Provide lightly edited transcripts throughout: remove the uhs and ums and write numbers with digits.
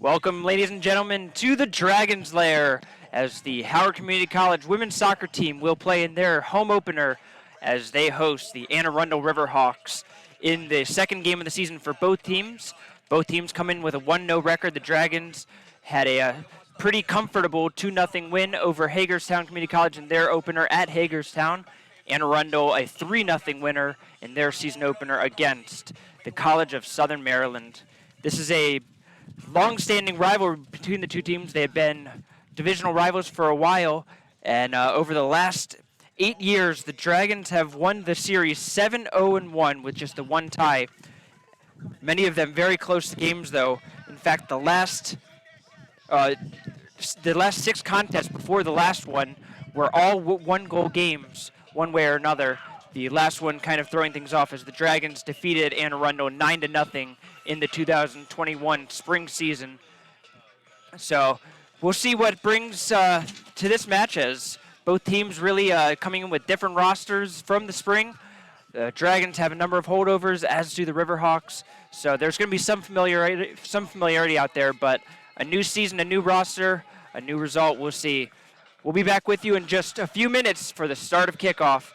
Welcome, ladies and gentlemen, to the Dragon's Lair as the Howard Community College women's soccer team will play in their home opener as they host the Arundel Riverhawks in the second game of the season for both teams. Both teams come in with a 1-0 record. The Dragons had a pretty comfortable 2-0 win over Hagerstown Community College in their opener at Hagerstown. Arundel a 3-0 winner in their season opener against the College of Southern Maryland. This is a long-standing rivalry between the two teams. They have been divisional rivals for a while, and over the last 8 years, the Dragons have won the series 7-0-1 with just the one tie. Many of them very close games, though. In fact, the last 6 contests before the last one were all one-goal games, one way or another. The last one kind of throwing things off as the Dragons defeated Anne Arundel 9-0 in the 2021 spring season. So we'll see what brings to this match as both teams really coming in with different rosters from the spring. The Dragons have a number of holdovers, as do the Riverhawks. So there's going to be some familiarity out there, but a new season, a new roster, a new result. We'll see. We'll be back with you in just a few minutes for the start of kickoff.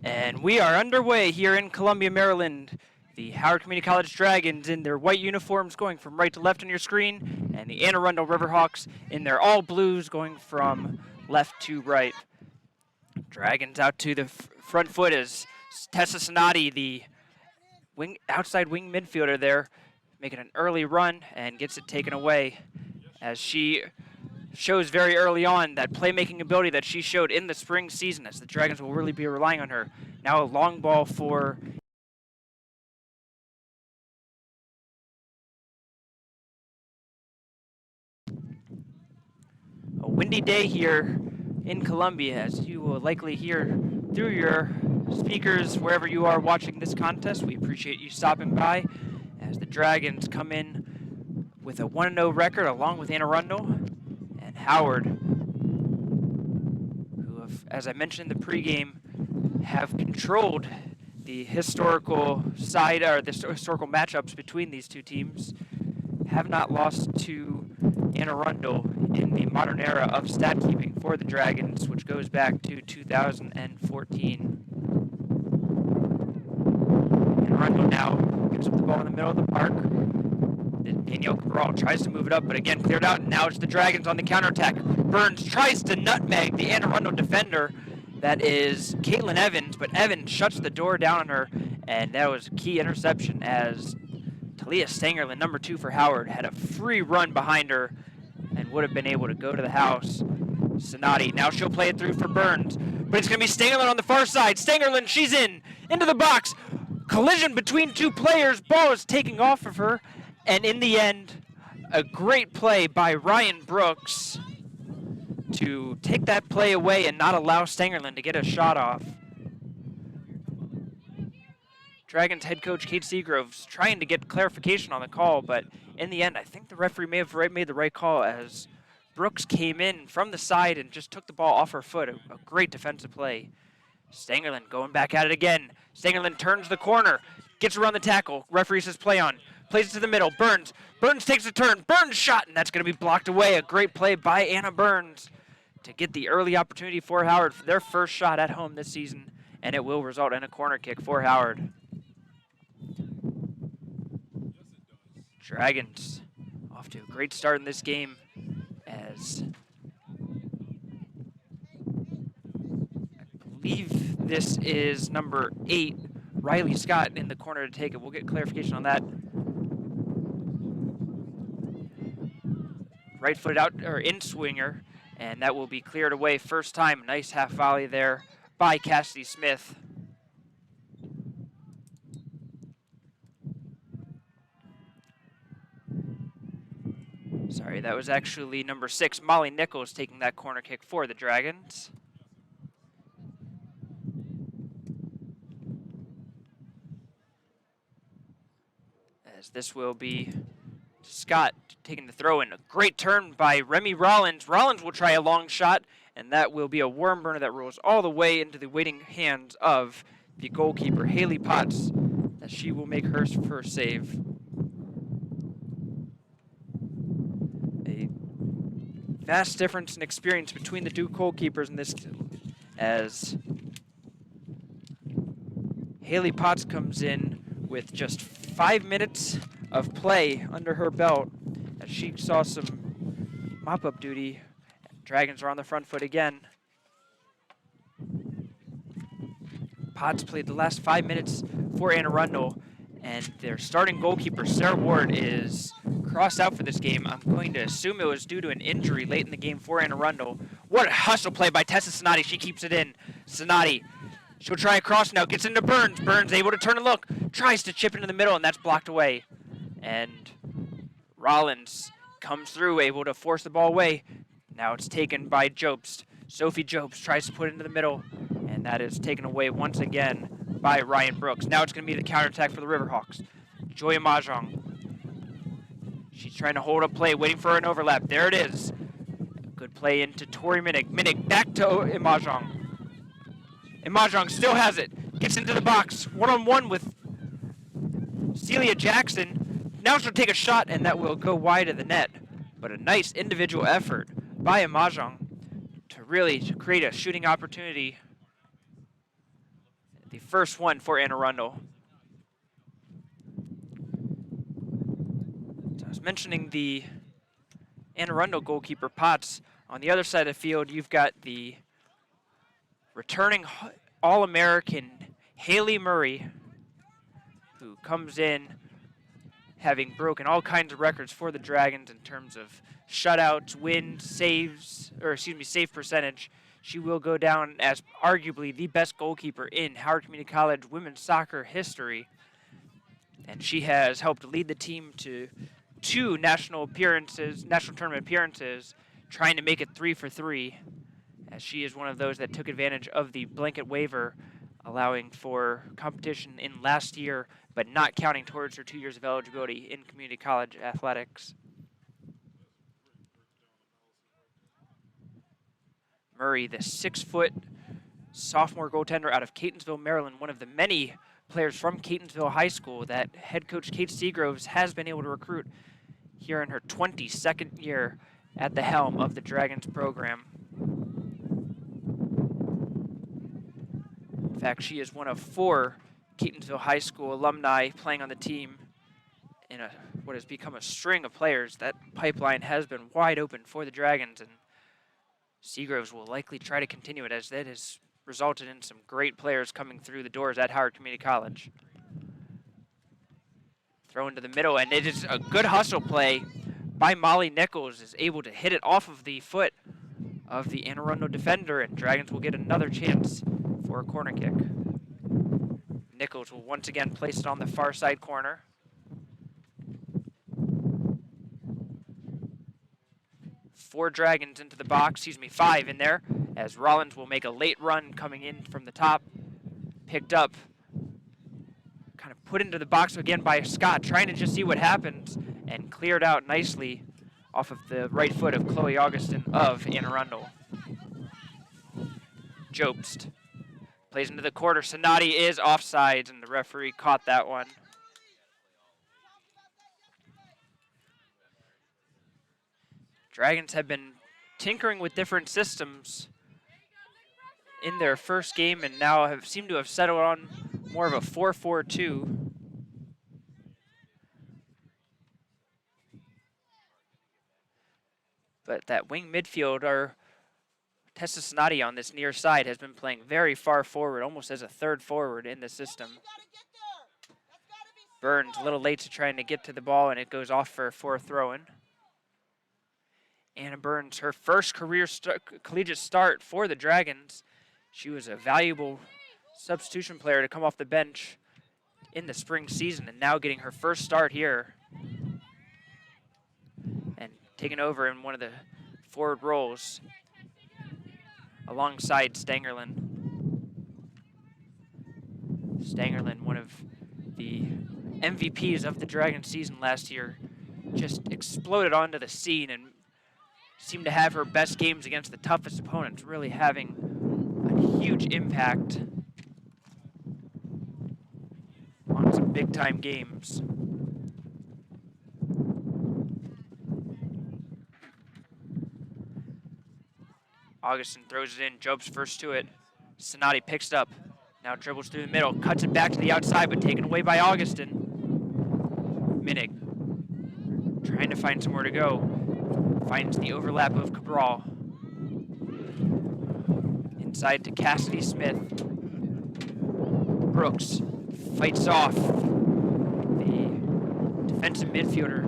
And we are underway here in Columbia, Maryland. The Howard Community College Dragons in their white uniforms going from right to left on your screen, and the Anne Arundel Riverhawks in their all blues going from left to right. Dragons out to the front foot as Tessa Sonati, the outside wing midfielder there, making an early run and gets it taken away as she shows very early on that playmaking ability that she showed in the spring season, as the Dragons will really be relying on her. Now a long ball for a windy day here in Columbia, as you will likely hear through your speakers wherever you are watching this contest. We appreciate you stopping by as the Dragons come in with a 1-0 record along with Anne Arundel and Howard, who have, as I mentioned in the pregame, have controlled the historical side, or the historical matchups between these two teams, have not lost to Anne Arundel in the modern era of stat keeping for the Dragons, which goes back to 2014. Anne Arundel now gives up the ball in the middle of the park. Danielle Cabral tries to move it up, but again cleared out, and now it's the Dragons on the counterattack. Burns tries to nutmeg the Anne Arundel defender. That is Caitlin Evans, but Evans shuts the door down on her, and that was a key interception as Talia Stangerlin, number 2 for Howard, had a free run behind her and would have been able to go to the house. Sonati, now she'll play it through for Burns, but it's going to be Stangerlin on the far side. Stangerlin, she's into the box. Collision between two players. Ball is taking off of her, and in the end, a great play by Ryan Brooks to take that play away and not allow Stangerlin to get a shot off. Dragons head coach Kate Seagrove's trying to get clarification on the call, but in the end, I think the referee may have made the right call as Brooks came in from the side and just took the ball off her foot. A great defensive play. Stangerlin going back at it again. Stangerlin turns the corner, gets around the tackle. Referee says play on. Plays it to the middle. Burns takes a turn. Burns shot, and that's going to be blocked away. A great play by Anna Burns to get the early opportunity for Howard for their first shot at home this season, and it will result in a corner kick for Howard. Dragons off to a great start in this game as I believe this is number 8, Riley Scott, in the corner to take it. We'll get clarification on that. Right foot out, or in swinger, and that will be cleared away first time. Nice half volley there by Cassidy Smith. Sorry, that was actually number 6, Molly Nichols, taking that corner kick for the Dragons. As this will be Scott taking the throw in. A great turn by Remy Rollins. Rollins will try a long shot, and that will be a worm burner that rolls all the way into the waiting hands of the goalkeeper, Haley Potts, as she will make her first save. A vast difference in experience between the two goalkeepers in this, as Haley Potts comes in with just 5 minutes of play under her belt, as she saw some mop-up duty. Dragons are on the front foot again. Potts played the last 5 minutes for Anne Arundel, and their starting goalkeeper, Sarah Ward, is crossed out for this game. I'm going to assume it was due to an injury late in the game for Anne Arundel. What a hustle play by Tessa Sonati. She keeps it in. Sonati, she'll try a cross now, gets into Burns. Burns able to turn and look, tries to chip into the middle, and that's blocked away. And Rollins comes through, able to force the ball away. Now it's taken by Jobst. Sophie Jobst tries to put it into the middle, and that is taken away once again by Ryan Brooks. Now it's going to be the counterattack for the Riverhawks. Joya Mahjong. She's trying to hold up play, waiting for an overlap. There it is. Good play into Tori Minnick. Minnick back to Imajong. Imajong still has it. Gets into the box. One-on-one with Celia Jackson. Now she'll take a shot, and that will go wide of the net. But a nice individual effort by Imajong to really create a shooting opportunity. the first one for Anne Arundel. So I was mentioning the Anne Arundel goalkeeper Potts. On the other side of the field, you've got the returning All-American Haley Murray, who comes in having broken all kinds of records for the Dragons in terms of shutouts, wins, saves, or excuse me, save percentage. She will go down as arguably the best goalkeeper in Howard Community College women's soccer history. And she has helped lead the team to 2 national tournament appearances, trying to make it 3 for 3, as she is one of those that took advantage of the blanket waiver, allowing for competition in last year, but not counting towards her 2 years of eligibility in community college athletics. Murray, the 6-foot sophomore goaltender out of Catonsville, Maryland, one of the many players from Catonsville High School that head coach Kate Seagroves has been able to recruit here in her 22nd year at the helm of the Dragons program. In fact, she is one of 4 Catonsville High School alumni playing on the team in what has become a string of players. That pipeline has been wide open for the Dragons, and Seagroves will likely try to continue it, as that has resulted in some great players coming through the doors at Howard Community College. Throw into the middle, and it is a good hustle play by Molly Nichols, is able to hit it off of the foot of the Anne Arundel defender, and Dragons will get another chance for a corner kick. Nichols will once again place it on the far side corner. Four Dragons into the box, 5 in there, as Rollins will make a late run coming in from the top. Picked up, kind of put into the box again by Scott, trying to just see what happens, and cleared out nicely off of the right foot of Chloe Augustin of Anne Arundel. Jobst plays into the quarter. Sonati is offsides, and the referee caught that one. Dragons have been tinkering with different systems in their first game, and now have seemed to have settled on more of a 4-4-2. But that wing midfield, our Tessa Sonati on this near side, has been playing very far forward, almost as a third forward in the system. Burns a little late to trying to get to the ball, and it goes off for a throw-in. Anna Burns, her first career collegiate start for the Dragons. She was a valuable substitution player to come off the bench in the spring season, and now getting her first start here and taking over in one of the forward roles alongside Stangerlin. Stangerlin, one of the MVPs of the Dragons season last year, just exploded onto the scene and seemed to have her best games against the toughest opponents, really having a huge impact on some big-time games. Augustin throws it in, Job's first to it. Sonati picks it up, now dribbles through the middle, cuts it back to the outside, but taken away by Augustin. Minnick trying to find somewhere to go. Finds the overlap of Cabral. Inside to Cassidy Smith. Brooks fights off the defensive midfielder,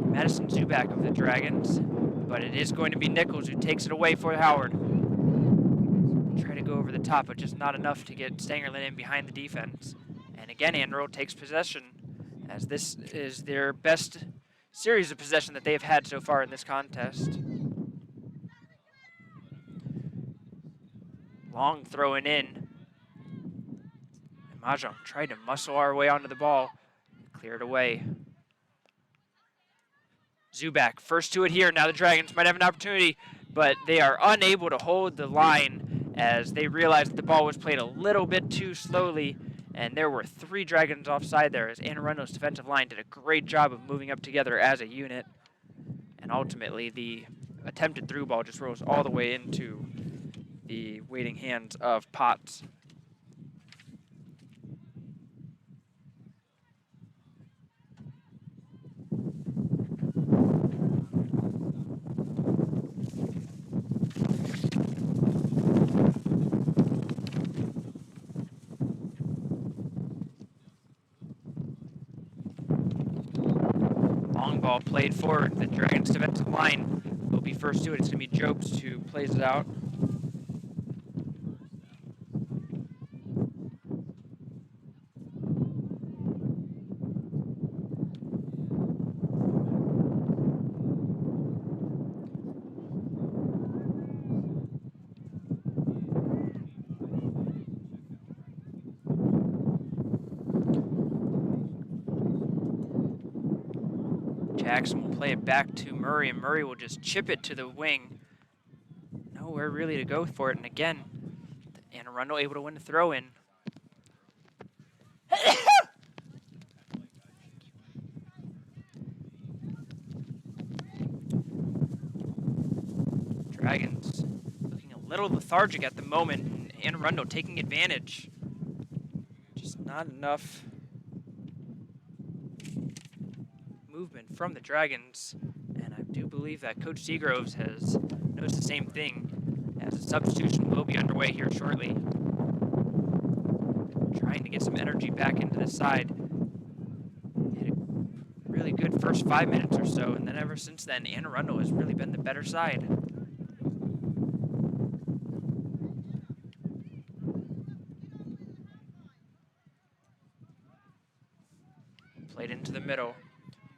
Madison Zubak of the Dragons, but it is going to be Nichols who takes it away for Howard. Try to go over the top, but just not enough to get Stangerlin in behind the defense. And again, Andrew takes possession, as this is their best series of possession that they have had so far in this contest. Long throwing in. And Mahjong tried to muscle our way onto the ball. Cleared away. Zubak, first to it here. Now the Dragons might have an opportunity, but they are unable to hold the line as they realized that the ball was played a little bit too slowly, and there were 3 Dragons offside there, as Anne Arundel's defensive line did a great job of moving up together as a unit. And ultimately, the attempted through ball just rolls all the way into the waiting hands of Potts. ball played forward. The Dragons defensive line will be first to it. It's going to be Jobs who plays it out. Jackson will play it back to Murray, and Murray will just chip it to the wing. Nowhere really to go for it, and again, Arundel able to win the throw-in. Dragons looking a little lethargic at the moment, and Arundel taking advantage. Just not enough movement from the Dragons, and I do believe that Coach Seagroves has noticed the same thing, as a substitution will be underway here shortly. Trying to get some energy back into the side. Had a really good first 5 minutes or so, and then ever since then, Arundel has really been the better side. Played into the middle.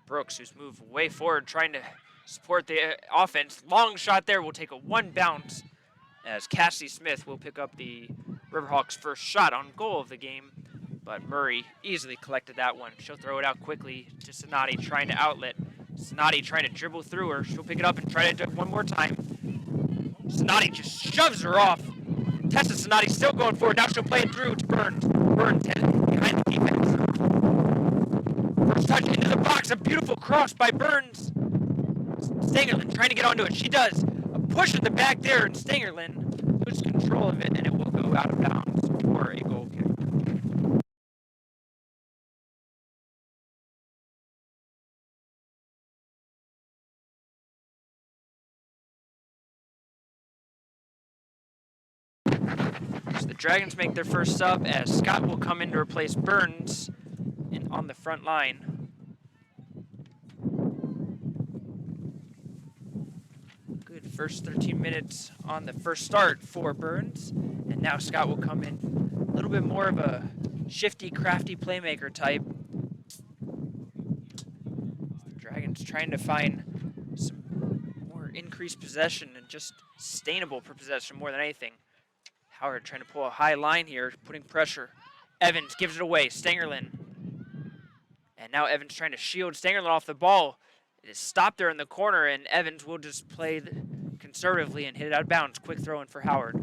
Brooks, who's moved way forward, trying to support the offense. Long shot there will take a one bounce, as Cassie Smith will pick up the Riverhawks' first shot on goal of the game. But Murray easily collected that one. She'll throw it out quickly to Sonati, trying to outlet. Sonati trying to dribble through her. She'll pick it up and try to do it one more time. Sonati just shoves her off. Tessa Sonati still going forward. Now she'll play it through to Burns. Burns behind the defense. First touch into the box. A beautiful cross by Burns. Stangerlin trying to get onto it. She does. A push at the back there, and Stangerlin loses control of it, and it will go out of bounds for a goal kick. So the Dragons make their first sub, as Scott will come in to replace Burns on the front line. Good first 13 minutes on the first start for Burns, and now Scott will come in a little bit more of a shifty, crafty playmaker type. The Dragons trying to find some more increased possession and just sustainable for possession more than anything. Howard trying to pull a high line here, putting pressure. Evans gives it away. Stangerlin. And now Evans trying to shield Stangerlin off the ball. It is stopped there in the corner, and Evans will just play conservatively and hit it out of bounds. Quick throw in for Howard.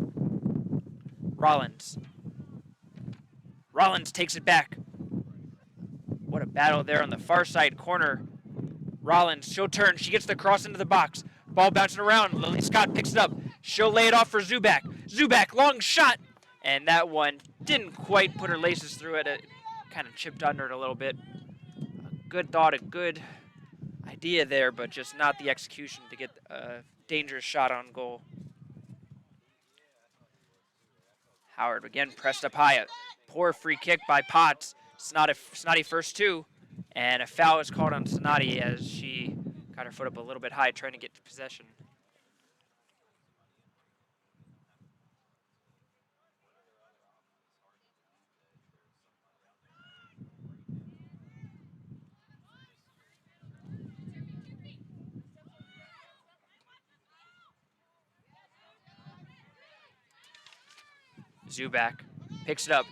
Rollins. Rollins takes it back. What a battle there on the far side corner. Rollins, she'll turn. She gets the cross into the box. Ball bouncing around. Lily Scott picks it up. She'll lay it off for Zubak. Zubak, long shot. And that one didn't quite put her laces through it. It kind of chipped under it a little bit. A good thought, a good idea there, but just not the execution to get a dangerous shot on goal. Howard again pressed up high. A poor free kick by Potts. Sonati first two. And a foul is called on Sonati as she got her foot up a little bit high trying to get to possession. Zubak picks it up.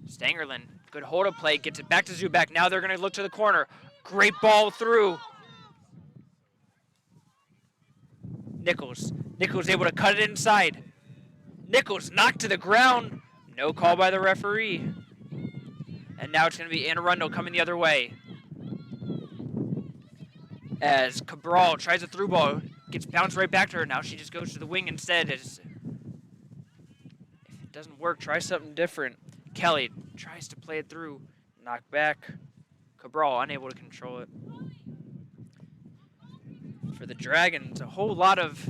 Stangerlin, good hold of play, gets it back to Zubak. Now they're going to look to the corner. Great ball through. Nichols able to cut it inside. Nichols knocked to the ground. No call by the referee. And now it's going to be Arundel coming the other way. As Cabral tries a through ball, gets bounced right back to her. Now she just goes to the wing instead. If it doesn't work, try something different. Kelly tries to play it through. Knocked back. Cabral unable to control it. For the Dragons, a whole lot of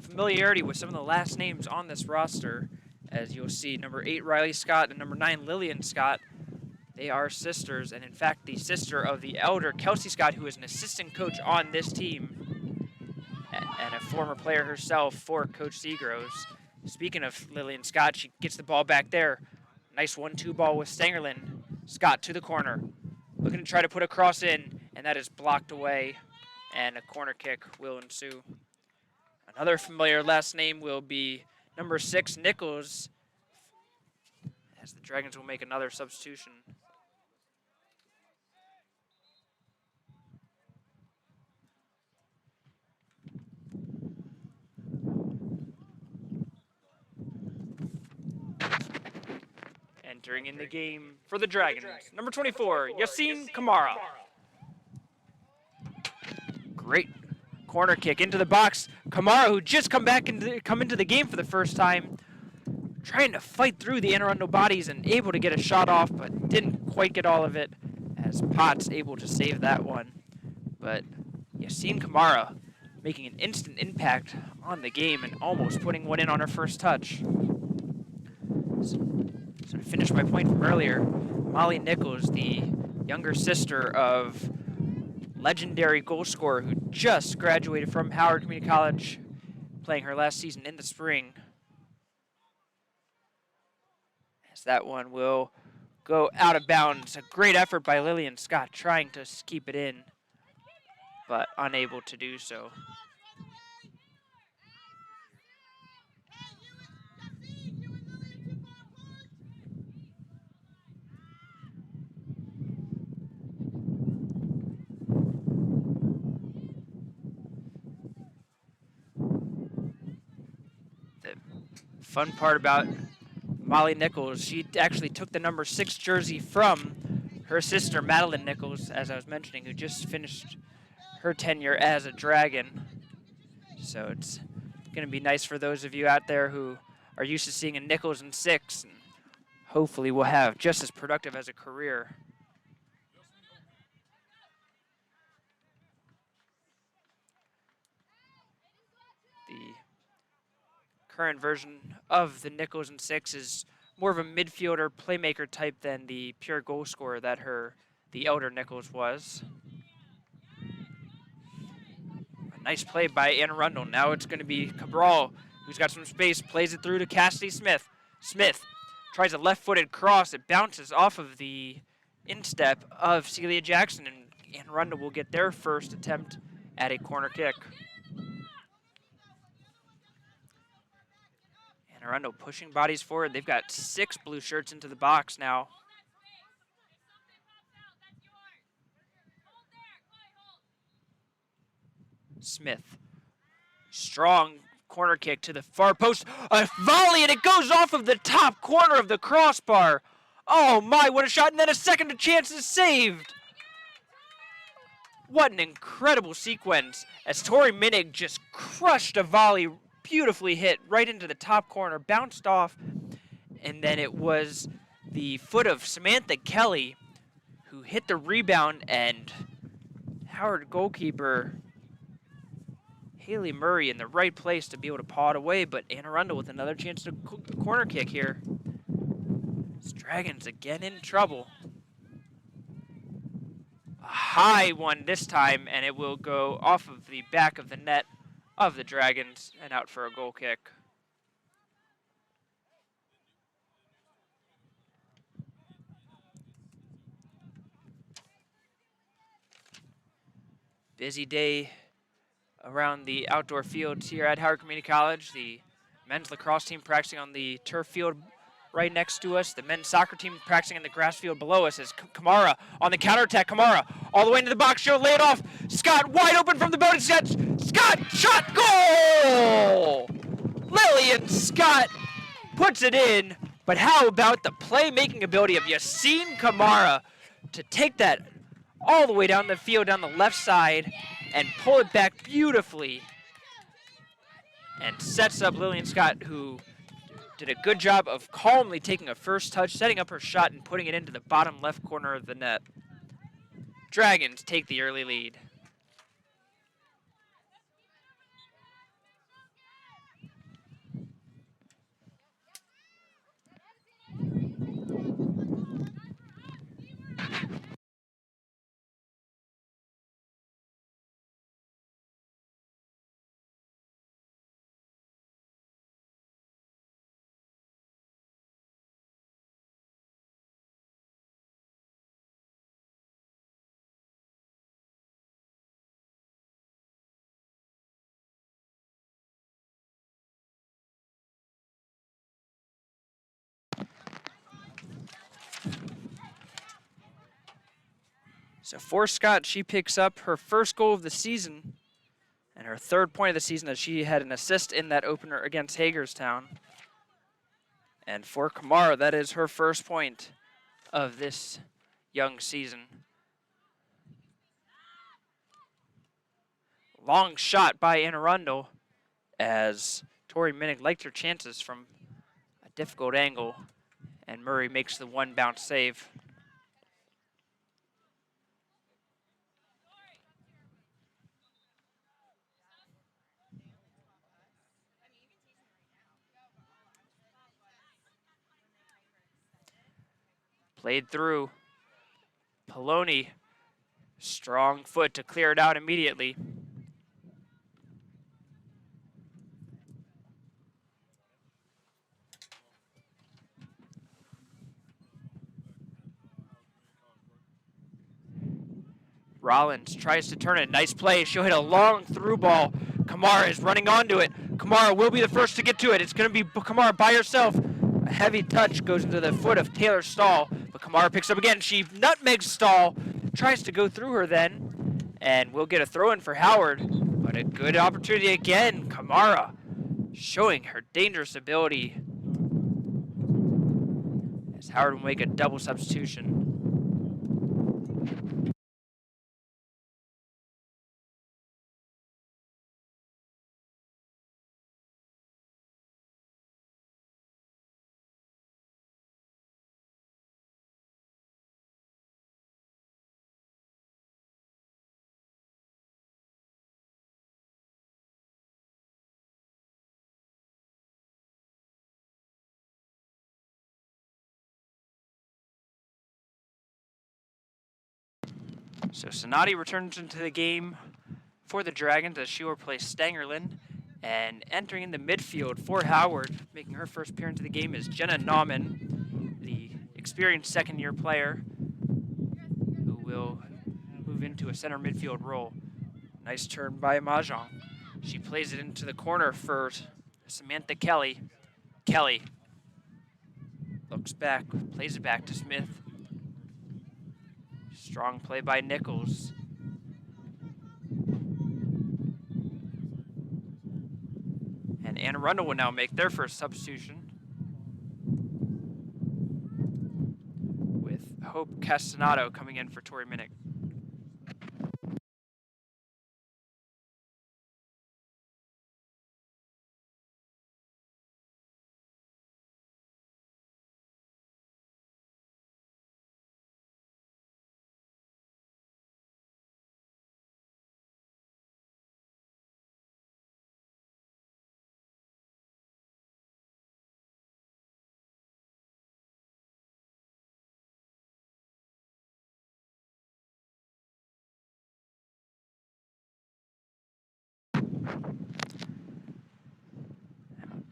familiarity with some of the last names on this roster. As you'll see, number 8, Riley Scott, and number 9, Lillian Scott. They are sisters, and in fact, the sister of the elder Kelsey Scott, who is an assistant coach on this team and a former player herself for Coach Seagroves. Speaking of Lillian Scott, she gets the ball back there. Nice 1-2 ball with Stangerlin. Scott to the corner, looking to try to put a cross in, and that is blocked away, and a corner kick will ensue. Another familiar last name will be number 6, Nichols, as the Dragons will make another substitution. Entering in the game for the Dragons, number 24, Yassine Kamara. Great corner kick into the box. Kamara, who just come into the game for the first time, trying to fight through the Anne Arundel bodies and able to get a shot off, but didn't quite get all of it, as Potts able to save that one. But Yassine Kamara making an instant impact on the game and almost putting one in on her first touch. So to finish my point from earlier, Molly Nichols, the younger sister of legendary goal scorer who just graduated from Howard Community College, playing her last season in the spring. As that one will go out of bounds. A great effort by Lillian Scott trying to keep it in, but unable to do so. The fun part about Molly Nichols, she actually took the number 6 jersey from her sister, Madeline Nichols, as I was mentioning, who just finished her tenure as a Dragon. So it's going to be nice for those of you out there who are used to seeing a Nichols in 6, and hopefully will have just as productive as a career. The current version of the Nichols in 6 is more of a midfielder playmaker type than the pure goal scorer that the elder Nichols was. A nice play by Anne Arundel. Now it's going to be Cabral, who's got some space, plays it through to Cassidy Smith. Smith tries a left-footed cross. It bounces off of the instep of Celia Jackson, and Anne Arundel will get their first attempt at a corner kick. Anne Arundel pushing bodies forward. They've got 6 blue shirts into the box now. Smith, strong corner kick to the far post. A volley, and it goes off of the top corner of the crossbar. Oh my, what a shot, and then a second chance is saved. What an incredible sequence as Tori Minig just crushed a volley, beautifully hit right into the top corner, bounced off, and then it was the foot of Samantha Kelly who hit the rebound, and Howard goalkeeper Haley Murray in the right place to be able to paw it away, but Anne Arundel with another chance to corner kick here. This Dragons again in trouble. A high one this time, and it will go off of the back of the net of the Dragons and out for a goal kick. Busy day around the outdoor fields here at Howard Community College. The men's lacrosse team practicing on the turf field right next to us. The men's soccer team practicing in the grass field below us as Kamara on the counterattack. Kamara all the way into the box. She'll lay it off. Scott wide open from the bonus set. Scott shot, goal! Lillian Scott puts it in, but how about the playmaking ability of Yassine Kamara to take that all the way down the field, down the left side, and pull it back beautifully, and sets up Lillian Scott, who did a good job of calmly taking a first touch, setting up her shot, and putting it into the bottom left corner of the net. Dragons take the early lead. So for Scott, she picks up her first goal of the season and her third point of the season, as she had an assist in that opener against Hagerstown. And for Kamara, that is her first point of this young season. Long shot by Arundel as Tori Minnick liked her chances from a difficult angle, and Murray makes the one bounce save. Played through. Poloni, strong foot to clear it out immediately. Rollins tries to turn it. Nice play. She'll hit a long through ball. Kamara is running onto it. Kamara will be the first to get to it. It's going to be Kamara by herself. A heavy touch goes into the foot of Taylor Stahl, but Kamara picks up again. She nutmegs Stahl, tries to go through her then, and will get a throw in for Howard. But a good opportunity again. Kamara showing her dangerous ability as Howard will make a double substitution. So Sonati returns into the game for the Dragons as she will replace Stangerlin. And entering in the midfield for Howard, making her first appearance of the game, is Jenna Nauman, the experienced second-year player who will move into a center midfield role. Nice turn by Mahjong. She plays it into the corner for Samantha Kelly. Kelly looks back, plays it back to Smith. Strong play by Nichols. And Anne Arundel will now make their first substitution, with Hope Castanado coming in for Tori Minnick.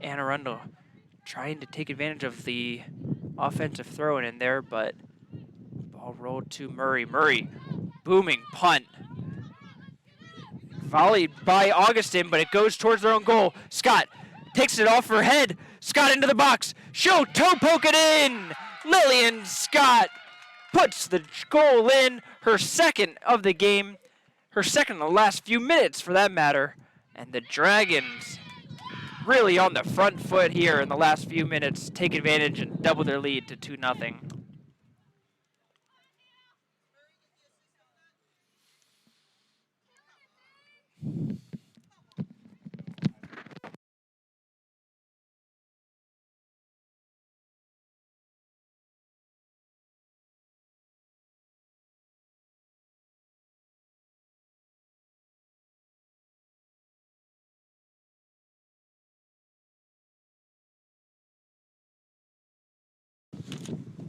Anne Arundel trying to take advantage of the offensive throw-in in there, but ball rolled to Murray. Murray, booming punt. Volleyed by Augustin, but it goes towards their own goal. Scott takes it off her head. Scott into the box. She'll toe poke it in. Lillian Scott puts the goal in, her second of the game, her second in the last few minutes for that matter. And the Dragons really on the front foot here in the last few minutes, take advantage and double their lead to 2-0.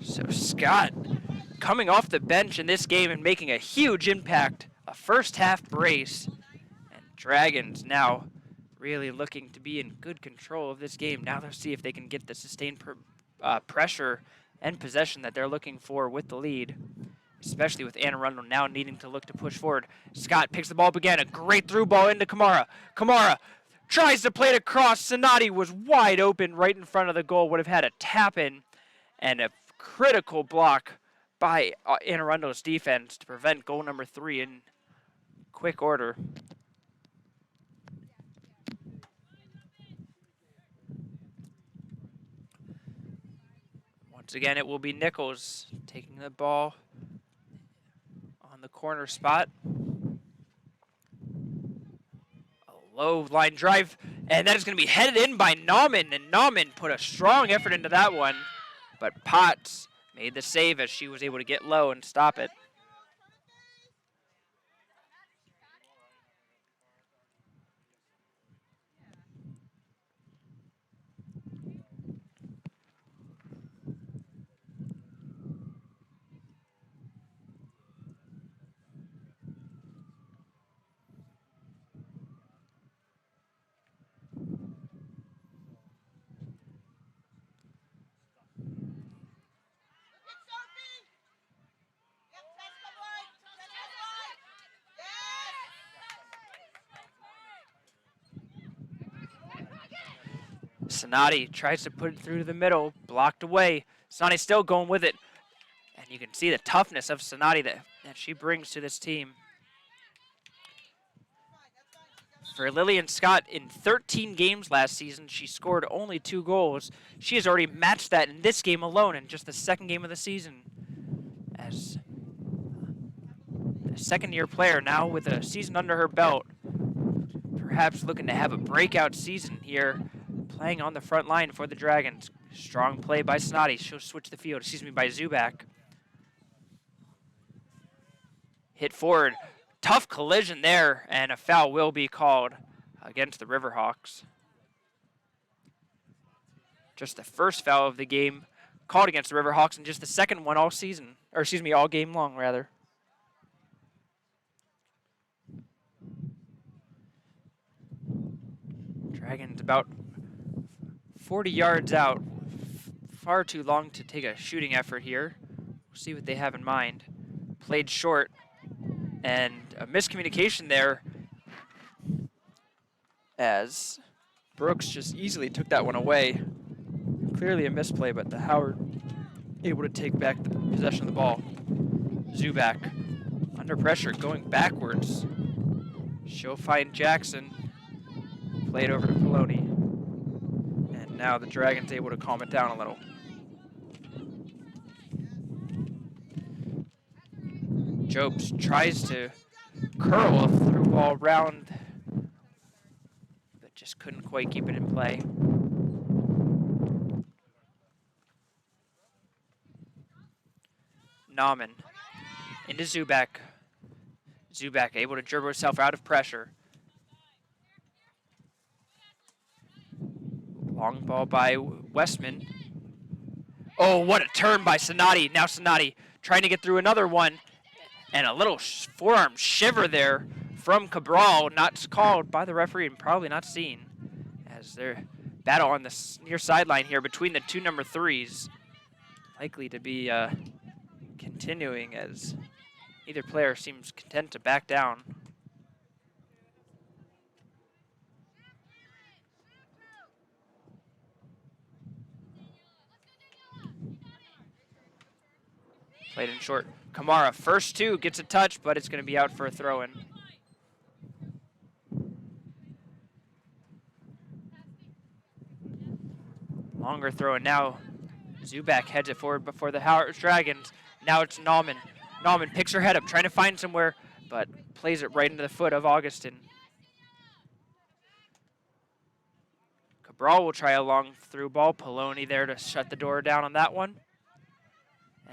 So Scott coming off the bench in this game and making a huge impact, a first half brace. And Dragons now really looking to be in good control of this game. Now they'll see if they can get the sustained pressure and possession that they're looking for with the lead, especially with Anne Arundel now needing to look to push forward. Scott picks the ball up again, a great through ball into Kamara. Kamara tries to play it across. Sonati was wide open right in front of the goal, would have had a tap in and a critical block by Anne Arundel's defense to prevent goal number 3 in quick order. Once again, it will be Nichols taking the ball on the corner spot. A low line drive, and that is going to be headed in by Nauman, and Nauman put a strong effort into that one, but Potts made the save as she was able to get low and stop it. Sonati tries to put it through to the middle, blocked away. Sonati still going with it. And you can see the toughness of Sonati that she brings to this team. For Lillian Scott, in 13 games last season, she scored only 2 goals. She has already matched that in this game alone in just the second game of the season. As a second-year player now with a season under her belt, perhaps looking to have a breakout season here, playing on the front line for the Dragons. Strong play by Sonati. She'll switch the field, by Zubak. Hit forward. Tough collision there, and a foul will be called against the Riverhawks. Just the first foul of the game called against the Riverhawks, and just the second one all season, or all game long, rather. Dragons about 40 yards out. Far too long to take a shooting effort here. We'll see what they have in mind. Played short, and a miscommunication there as Brooks just easily took that one away. Clearly a misplay, but the Howard able to take back the possession of the ball. Zubak under pressure, going backwards. She'll find Jackson. Played over to Poloni. And now the Dragons able to calm it down a little. Jobs tries to curl a through ball round, but just couldn't quite keep it in play. Nauman into Zubak. Zubak able to dribble herself out of pressure. Long ball by Westman. Oh, what a turn by Sonati. Now Sonati trying to get through another one. And a little forearm shiver there from Cabral, not called by the referee and probably not seen. As their battle on the near sideline here between the two number 3s. Likely to be continuing as either player seems content to back down. Played in short. Kamara, first 2, gets a touch, but it's going to be out for a throw-in. Longer throw-in now. Zubak heads it forward before the Howard Dragons. Now it's Nauman. Nauman picks her head up, trying to find somewhere, but plays it right into the foot of Augustin. Cabral will try a long through ball. Poloni there to shut the door down on that one.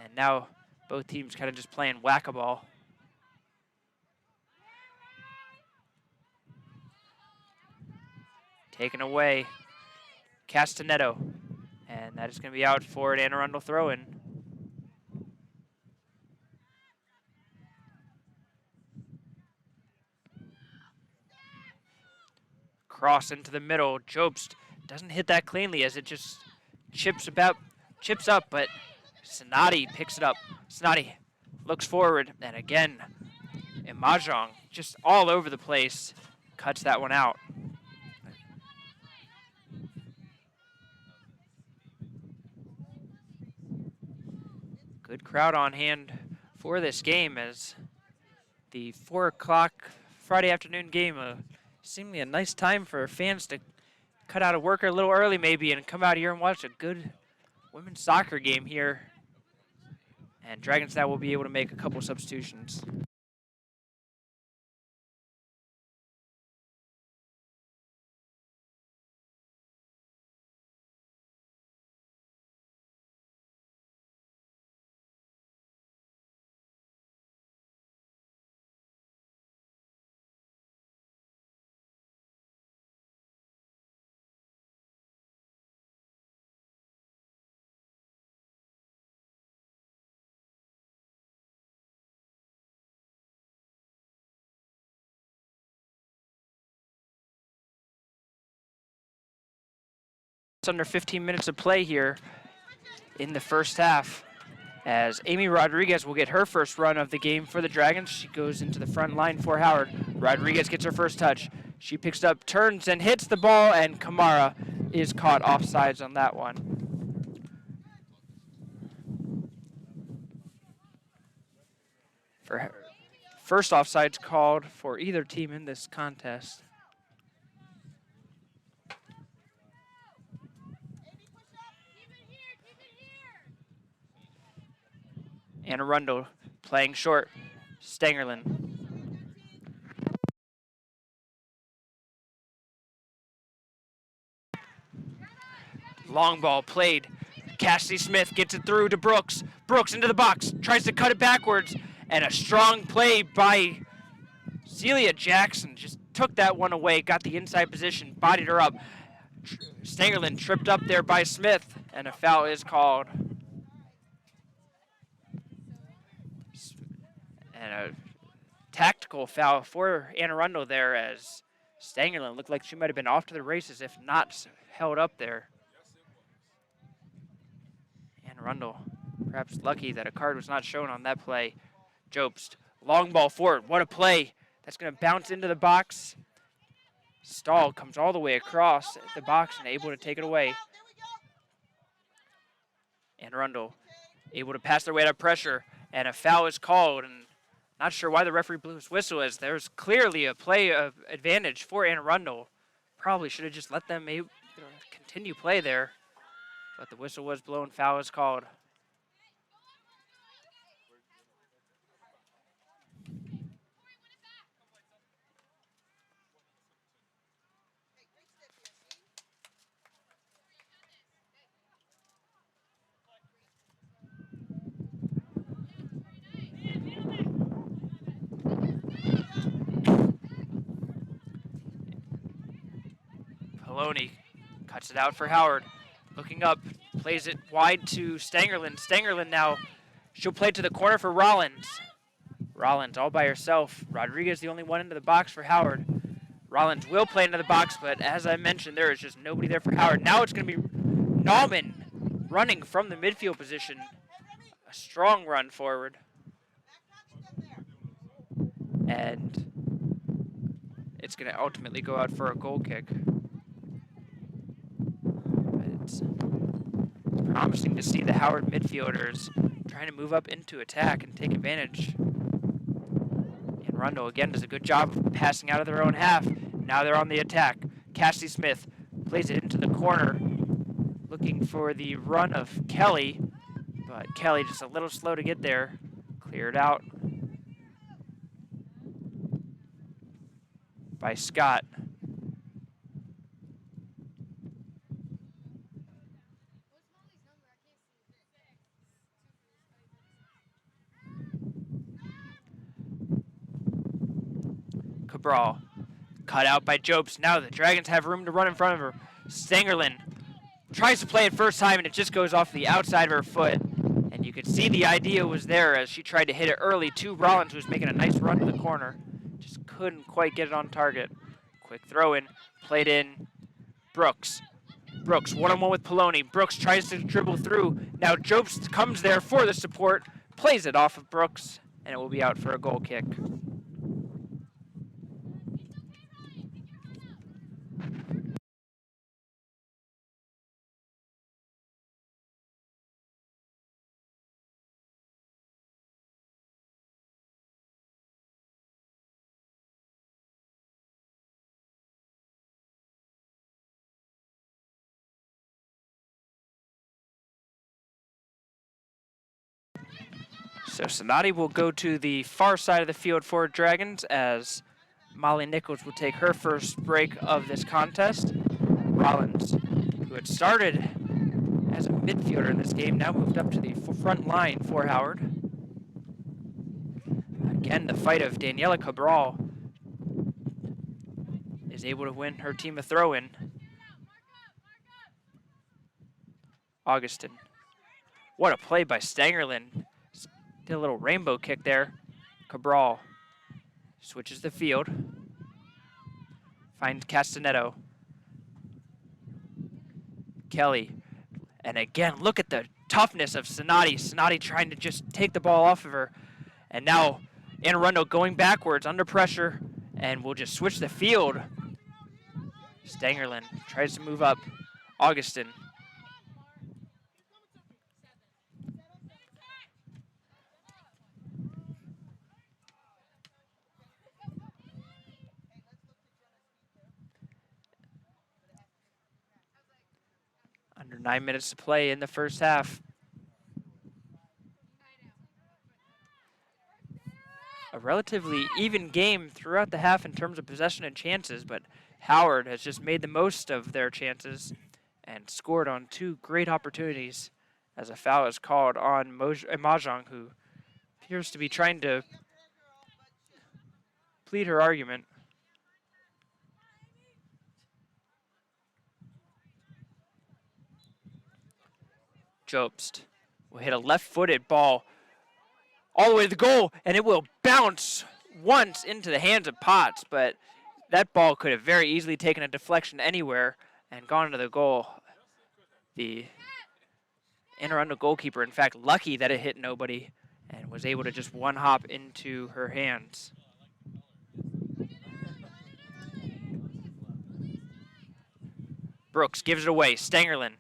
And now both teams kind of just playing whack-a-ball. Taken away. Castanetto. And that is going to be out for an Anne Arundel throw-in. Cross into the middle. Jobst doesn't hit that cleanly as it just chips up, but Sonati picks it up. Sonati looks forward, and again, Imajong just all over the place, cuts that one out. Good crowd on hand for this game as the 4 o'clock Friday afternoon game, seemingly a nice time for fans to cut out of work a little early maybe and come out here and watch a good women's soccer game here. And Dragonstown will be able to make a couple substitutions. It's under 15 minutes of play here in the first half, as Amy Rodriguez will get her first run of the game for the Dragons. She goes into the front line for Howard. Rodriguez gets her first touch. She picks up, turns, and hits the ball, and Kamara is caught offsides on that one. First offsides called for either team in this contest. And Arundel playing short. Stangerlin. Long ball played. Cassidy Smith gets it through to Brooks. Brooks into the box, tries to cut it backwards, and a strong play by Celia Jackson just took that one away, got the inside position, bodied her up. Stangerlin tripped up there by Smith, and a foul is called. And a tactical foul for Anne Arundel there, as Stangerlin looked like she might have been off to the races if not held up there. Anne Arundel perhaps lucky that a card was not shown on that play. Jobst, long ball forward, what a play. That's gonna bounce into the box. Stahl comes all the way across the box and able to take it away. Anne Arundel able to pass their way out of pressure, and a foul is called, and not sure why the referee blew his whistle, as there's clearly a play of advantage for Anne Arundel. Probably should have just let them continue play there, but the whistle was blown, foul is called. Maloney cuts it out for Howard. Looking up, plays it wide to Stangerlin. Stangerlin now, she'll play to the corner for Rollins. Rollins all by herself. Rodriguez the only one into the box for Howard. Rollins will play into the box, but as I mentioned, there is just nobody there for Howard. Now it's going to be Nauman running from the midfield position. A strong run forward. And it's going to ultimately go out for a goal kick. It's promising to see the Howard midfielders trying to move up into attack and take advantage. And Arundel again does a good job of passing out of their own half. Now they're on the attack. Cassidy Smith plays it into the corner, looking for the run of Kelly, but Kelly just a little slow to get there. Cleared out by Scott. Cabral, cut out by Jobst. Now the Dragons have room to run in front of her. Stangerlin tries to play it first time, and it just goes off the outside of her foot. And you could see the idea was there as she tried to hit it early to Rollins, who was making a nice run to the corner. Just couldn't quite get it on target. Quick throw in, played in. Brooks. Brooks one-on-one with Poloni. Brooks tries to dribble through. Now Jobst comes there for the support, plays it off of Brooks, and it will be out for a goal kick. So Sonati will go to the far side of the field for Dragons as Molly Nichols will take her first break of this contest. Rollins, who had started as a midfielder in this game, now moved up to the front line for Howard. Again, the fight of Daniela Cabral is able to win her team a throw-in. Augustin. What a play by Stangerlin. Did a little rainbow kick there. Cabral switches the field. Finds Castanetto. Kelly. And again, look at the toughness of Sonati. Sonati trying to just take the ball off of her. And now Arundel going backwards under pressure and will just switch the field. Stangerlin tries to move up. Augustin. Under 9 minutes to play in the first half. A relatively even game throughout the half in terms of possession and chances, but Howard has just made the most of their chances and scored on 2 great opportunities as a foul is called on Mahjong, who appears to be trying to plead her argument. Jobst will hit a left-footed ball all the way to the goal, and it will bounce once into the hands of Potts, but that ball could have very easily taken a deflection anywhere and gone to the goal. The Arundel goalkeeper, in fact, lucky that it hit nobody and was able to just one hop into her hands. Brooks gives it away. Stangerlin.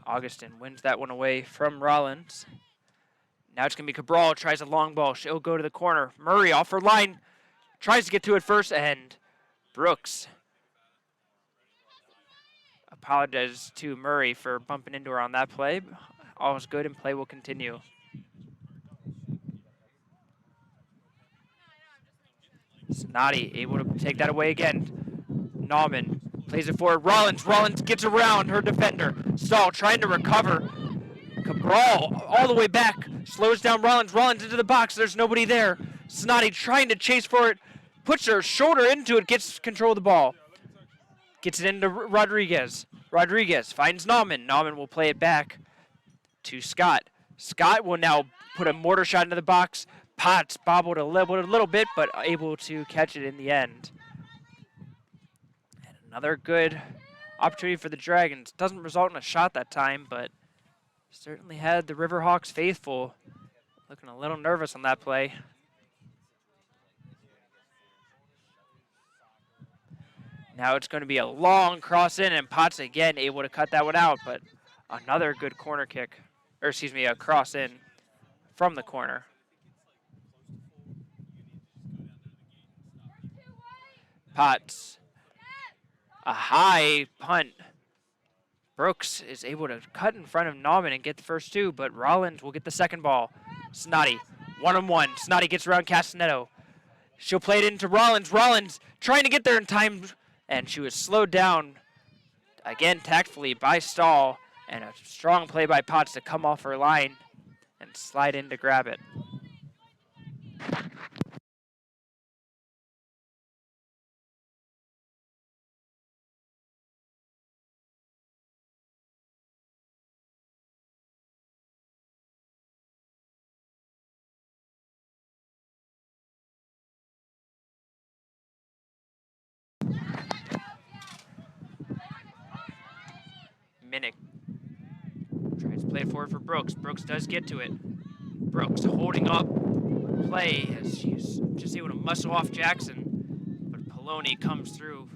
Augustin wins that one away from Rollins. Now it's going to be Cabral, tries a long ball. She'll go to the corner. Murray off her line. Tries to get to it first, and Brooks apologizes to Murray for bumping into her on that play. All is good, and play will continue. Sonati able to take that away again. Nauman plays it forward. Rollins gets around her defender. Stahl trying to recover. Cabral all the way back. Slows down Rollins. Rollins into the box. There's nobody there. Sonati trying to chase for it. Puts her shoulder into it. Gets control of the ball. Gets it into Rodriguez. Rodriguez finds Nauman. Nauman will play it back to Scott. Scott will now put a mortar shot into the box. Potts bobbled a little bit, but able to catch it in the end. And another good opportunity for the Dragons. Doesn't result in a shot that time, but certainly had the Riverhawks faithful looking a little nervous on that play. Now it's going to be a long cross in, and Potts again able to cut that one out, but another good corner kick, or excuse me, a cross in from the corner. Potts, a high punt. Brooks is able to cut in front of Nauman and get the first 2, but Rollins will get the second ball. Snotty, one-on-one. Snotty gets around Castanetto. She'll play it into Rollins. Rollins trying to get there in time, and she was slowed down, again tactfully, by Stahl, and a strong play by Potts to come off her line and slide in to grab it. Minnick tries to play it forward for Brooks. Brooks does get to it. Brooks holding up play as she's just able to muscle off Jackson. But Poloni comes through.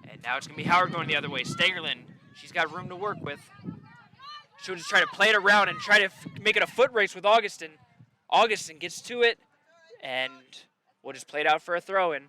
And now it's going to be Howard going the other way. Stangerlin, she's got room to work with. She'll just try to play it around and try to make it a foot race with Augustin. Augustin gets to it, and we'll just play it out for a throw-in.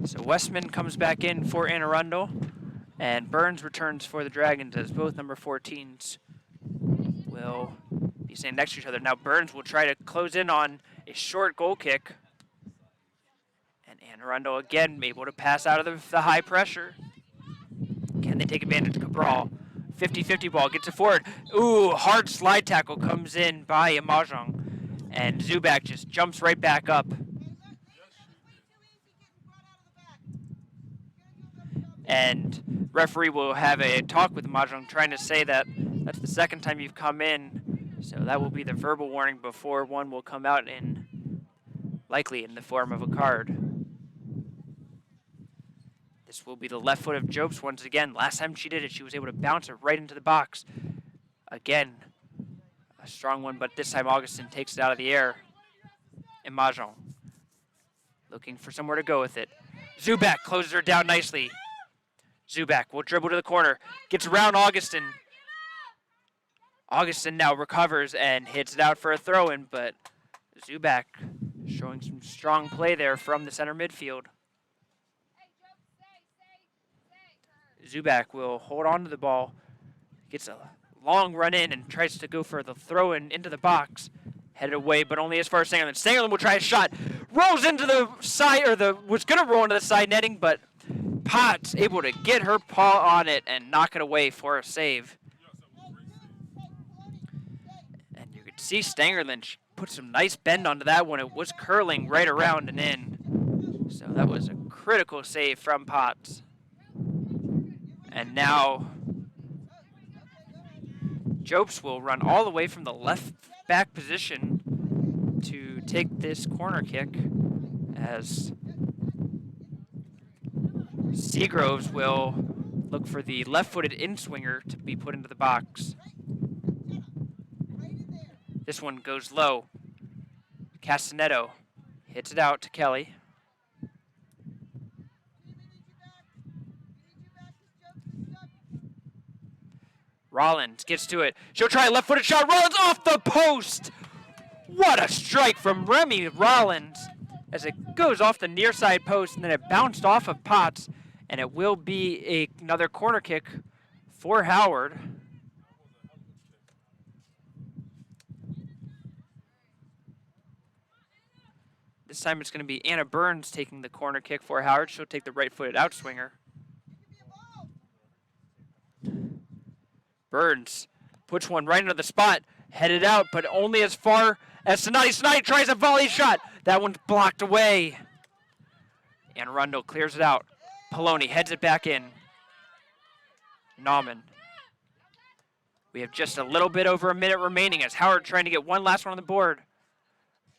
So Westman comes back in for Anne Arundel, and Burns returns for the Dragons as both number 14s will be standing next to each other. Now Burns will try to close in on a short goal kick. And Anne Arundel again able to pass out of the high pressure. Can they take advantage? Cabral, 50-50 ball, gets it forward. Ooh, hard slide tackle comes in by Imajong. And Zubak just jumps right back up. And referee will have a talk with Mahjong trying to say that that's the second time you've come in. So that will be the verbal warning before one will come out likely in the form of a card. This will be the left foot of Jobs once again. Last time she did it, she was able to bounce it right into the box. Again, a strong one, but this time Augustin takes it out of the air. And Mahjong looking for somewhere to go with it. Zubak closes her down nicely. Zubak will dribble to the corner, gets around Augustin. Augustin now recovers and hits it out for a throw-in, but Zubak showing some strong play there from the center midfield. Zubak will hold on to the ball, gets a long run in and tries to go for the throw-in into the box. Headed away, but only as far as Stangerlin. Stangerlin will try a shot. Rolls into the side, was going to roll into the side netting, but Potts able to get her paw on it and knock it away for a save. And you could see Stangerlin put some nice bend onto that one. It was curling right around and in. So that was a critical save from Potts. And now Jopes will run all the way from the left back position to take this corner kick as Seagroves will look for the left-footed in-swinger to be put into the box. This one goes low. Castanetto hits it out to Kelly. Rollins gets to it. She'll try a left-footed shot. Rollins off the post. What a strike from Remy Rollins as it goes off the near side post and then it bounced off of Potts, and it will be another corner kick for Howard. This time it's going to be Anna Burns taking the corner kick for Howard. She'll take the right-footed outswinger. Burns puts one right into the spot, headed out, but only as far as Sonati. Sonati tries a volley shot. That one's blocked away. And Arundel clears it out. Poloni heads it back in. Nauman. We have just a little bit over a minute remaining as Howard trying to get one last one on the board.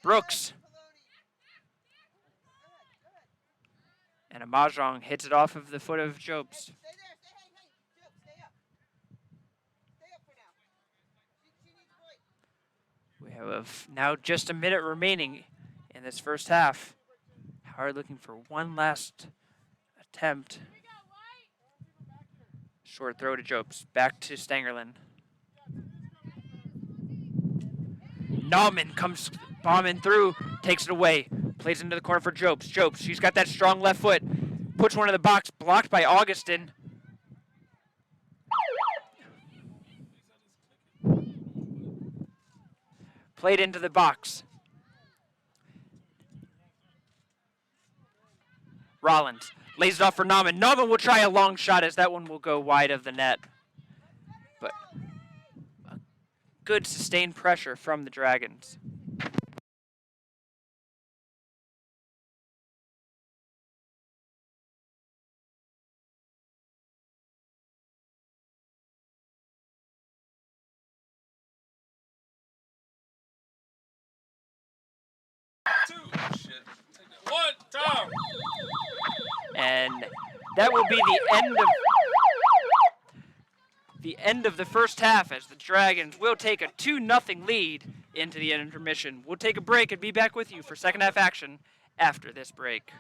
Brooks. And Mahjong hits it off of the foot of Jobs. We have now just a minute remaining in this first half. Howard looking for one last attempt. Short throw to Jobs. Back to Stangerlin. Nauman comes bombing through, takes it away, plays into the corner for Jobs. Jobs, she's got that strong left foot, puts one in the box, blocked by Augustin. Played into the box. Rollins lays it off for Nauman. Nauman will try a long shot as that one will go wide of the net. But a good sustained pressure from the Dragons. And that will be the end of the first half as the Dragons will take a 2-0 lead into the intermission. We'll take a break and be back with you for second half action after this break.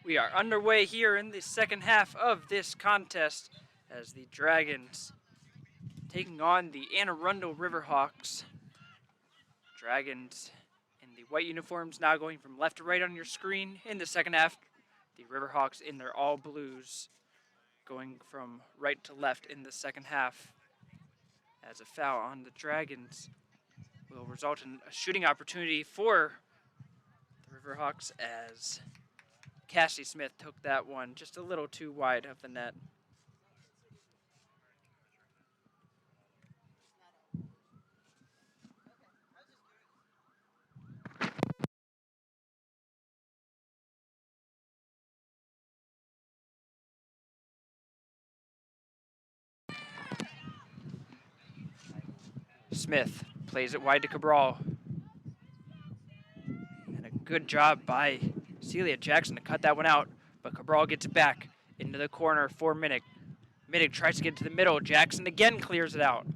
We are underway here in the second half of this contest as the Dragons taking on the Anne Arundel Riverhawks. Dragons in the white uniforms now going from left to right on your screen in the second half. The Riverhawks in their all blues going from right to left in the second half. As a foul on the Dragons will result in a shooting opportunity for the Riverhawks as Cassie Smith took that one just a little too wide of the net. Smith plays it wide to Cabral. And a good job by Celia Jackson to cut that one out, but Cabral gets it back into the corner for Minnick. Minnick tries to get to the middle. Jackson again clears it out.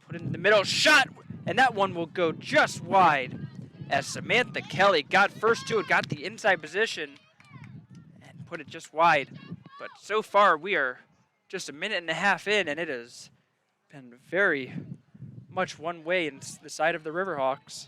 Put it in the middle, shot, and that one will go just wide as Samantha Kelly got first to it, got the inside position, and put it just wide. But so far, we are just a minute and a half in, and it has been very much one way in the side of the Riverhawks.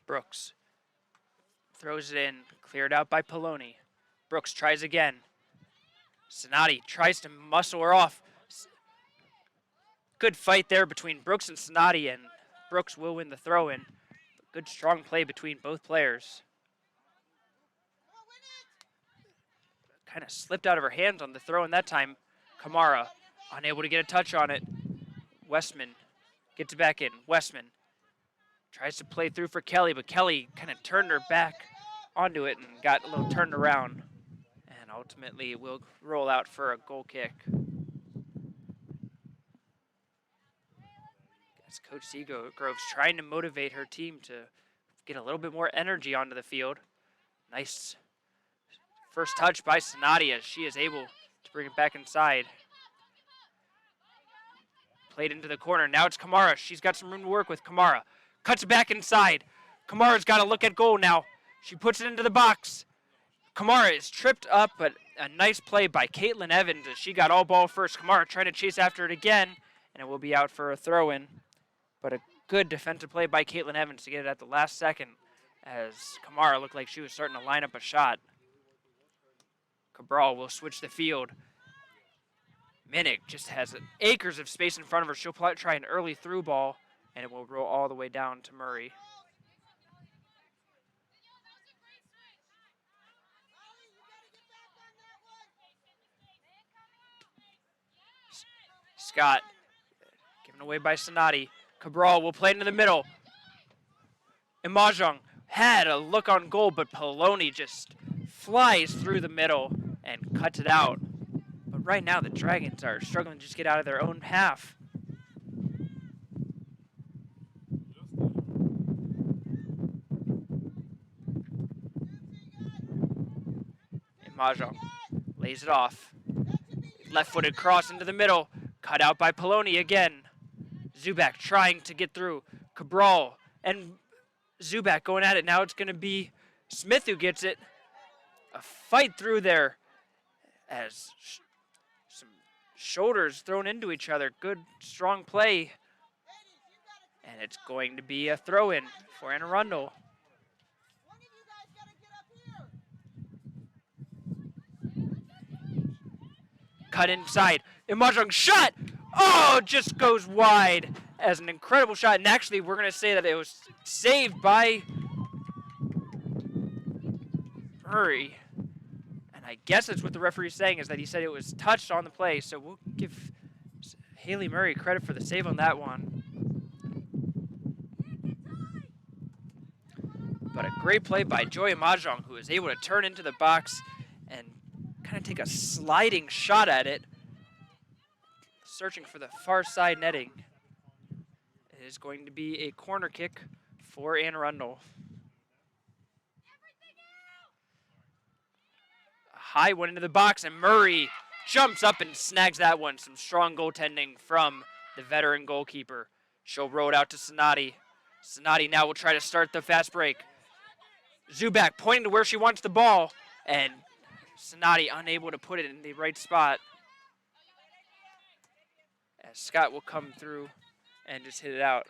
Brooks throws it in, cleared out by Poloni. Brooks tries again. Sonati tries to muscle her off. Good fight there between Brooks and Sonati, and Brooks will win the throw-in. Good strong play between both players. Kind of slipped out of her hands on the throw-in that time. Kamara unable to get a touch on it. Westman gets it back in. Westman tries to play through for Kelly, but Kelly kind of turned her back onto it and got a little turned around. And ultimately will roll out for a goal kick. As Coach Seagrove's trying to motivate her team to get a little bit more energy onto the field. Nice first touch by Sonati as she is able to bring it back inside. Played into the corner. Now it's Kamara. She's got some room to work with. Kamara cuts it back inside. Kamara's got to look at goal now. She puts it into the box. Kamara is tripped up, but a nice play by Caitlin Evans as she got all ball first. Kamara trying to chase after it again, and it will be out for a throw-in. But a good defensive play by Caitlin Evans to get it at the last second as Kamara looked like she was starting to line up a shot. Cabral will switch the field. Minnick just has acres of space in front of her. She'll try an early through ball, and it will roll all the way down to Murray. Scott, given away by Sonati. Cabral will play into the middle. Imajong had a look on goal, but Poloni just flies through the middle and cuts it out. But right now the Dragons are struggling to just get out of their own half. Imajong lays it off. Left-footed cross into the middle. Cut out by Poloni again. Zubak trying to get through. Cabral and Zubak going at it. Now it's going to be Smith who gets it. A fight through there as some shoulders thrown into each other. Good, strong play. And it's going to be a throw-in for Anne Arundel. Cut inside. Imajong shot! Oh, just goes wide as an incredible shot. And actually, we're going to say that it was saved by Murray. And I guess that's what the referee's saying, is that he said it was touched on the play. So we'll give Haley Murray credit for the save on that one. but a great play by Joy Mahjong, who is able to turn into the box and kind of take a sliding shot at it, searching for the far side netting. It is going to be a corner kick for Anne Arundel. A high one into the box, and Murray jumps up and snags that one. Some strong goaltending from the veteran goalkeeper. She'll roll it out to Sonati. Sonati now will try to start the fast break. Zubak pointing to where she wants the ball, and Sonati unable to put it in the right spot. As Scott will come through and just hit it out.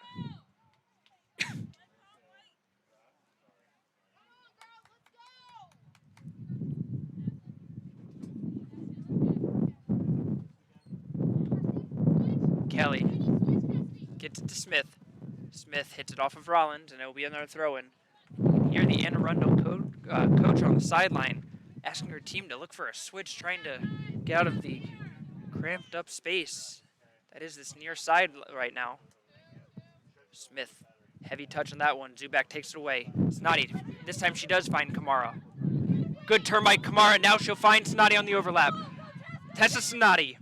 Kelly gets it to Smith. Smith hits it off of Rollins, and it will be another throw-in. Here the Anne Arundel coach on the sideline asking her team to look for a switch, trying to get out of the cramped up space that is this near side right now. Smith, heavy touch on that one. Zubak takes it away. Snotty, this time she does find Kamara. Good turn by Kamara. Now she'll find Snotty on the overlap. Tessa Snotty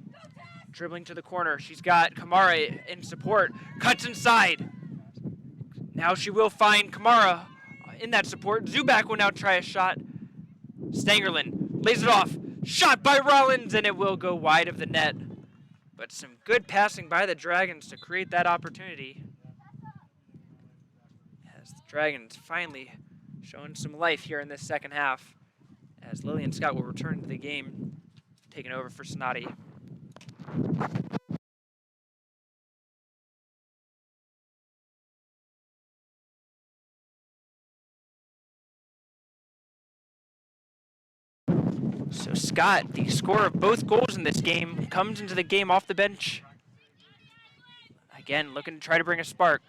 dribbling to the corner. She's got Kamara in support. Cuts inside. Now she will find Kamara in that support. Zubak will now try a shot. Stangerlin lays it off. Shot by Rollins, and it will go wide of the net. But some good passing by the Dragons to create that opportunity. As the Dragons finally showing some life here in this second half. As Lillian Scott will return to the game, taking over for Snotty. So Scott, the scorer of both goals in this game, comes into the game off the bench. Again, looking to try to bring a spark.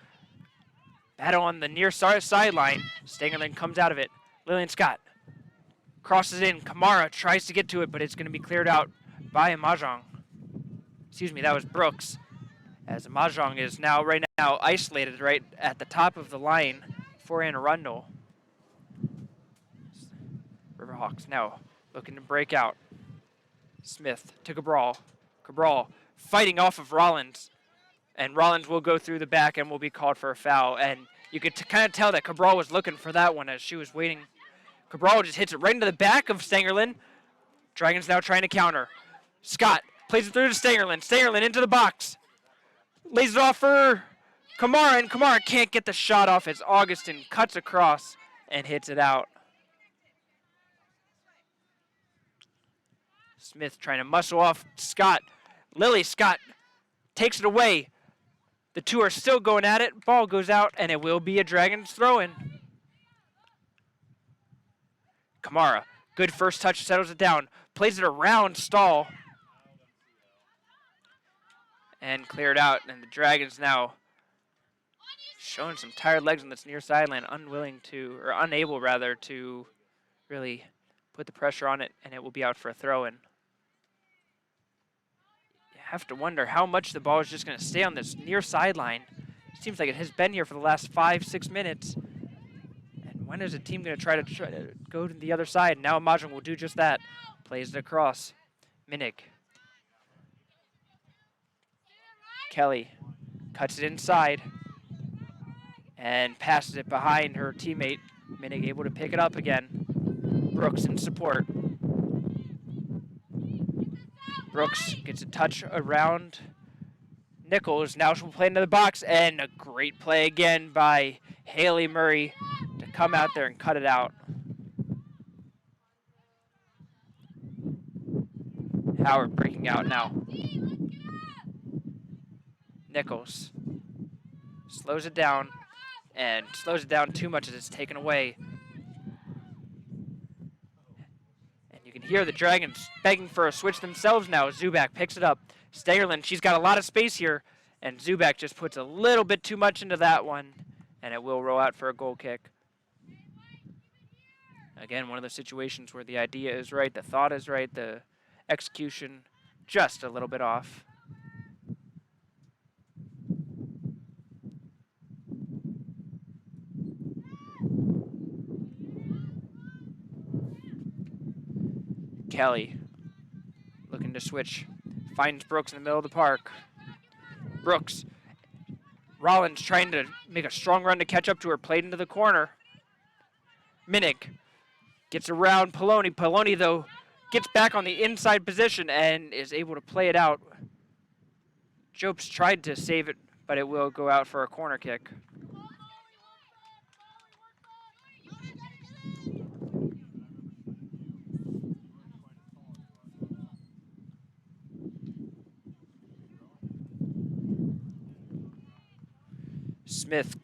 Battle on the near sideline. Stangerlin comes out of it. Lillian Scott crosses in. Kamara tries to get to it, but it's going to be cleared out by Mahjong. Excuse me, that was Brooks. As Mahjong is right now isolated right at the top of the line for Anne Arundel. Riverhawks now looking to break out. Smith to Cabral. Cabral fighting off of Rollins. And Rollins will go through the back and will be called for a foul. And you could kind of tell that Cabral was looking for that one as she was waiting. Cabral just hits it right into the back of Stangerlin. Dragons now trying to counter. Scott plays it through to Stangerlin. Stangerlin into the box. Lays it off for Kamara, and Kamara can't get the shot off as Augustin cuts across and hits it out. Smith trying to muscle off Scott. Lily Scott takes it away. The two are still going at it. Ball goes out, and it will be a Dragons throw-in. Kamara, good first touch, settles it down. Plays it around Stahl. And cleared out, and the Dragons now showing some tired legs on this near sideline, unable to really put the pressure on it, and it will be out for a throw-in. Have to wonder how much the ball is just going to stay on this near sideline. Seems like it has been here for the last 5-6 minutes. And when is the team going to try to go to the other side? Now Mahjong will do just that. Plays it across. Minnick. Kelly cuts it inside and passes it behind her teammate. Minnick able to pick it up again. Brooks in support. Brooks gets a touch around Nichols. Now she'll play into the box, and a great play again by Haley Murray to come out there and cut it out. Howard breaking out now. Nichols slows it down, and slows it down too much as it's taken away. You can hear the Dragons begging for a switch themselves now. Zubak picks it up. Stangerlin, she's got a lot of space here, and Zubak just puts a little bit too much into that one, and it will roll out for a goal kick. Again, one of those situations where the idea is right, the thought is right, the execution just a little bit off. Kelly looking to switch. Finds Brooks in the middle of the park. Brooks. Rollins trying to make a strong run to catch up to her. Played into the corner. Minnick gets around Poloni. Poloni, though, gets back on the inside position and is able to play it out. Jopes tried to save it, but it will go out for a corner kick. Smith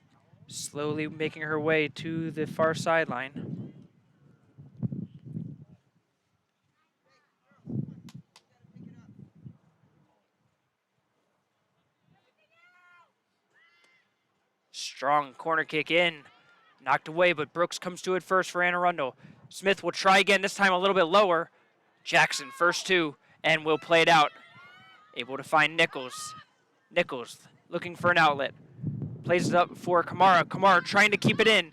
slowly making her way to the far sideline. Strong corner kick in. Knocked away, but Brooks comes to it first for Anne Arundel. Smith will try again, this time a little bit lower. Jackson, first two, and will play it out. Able to find Nichols. Nichols looking for an outlet. Plays it up for Kamara. Kamara trying to keep it in,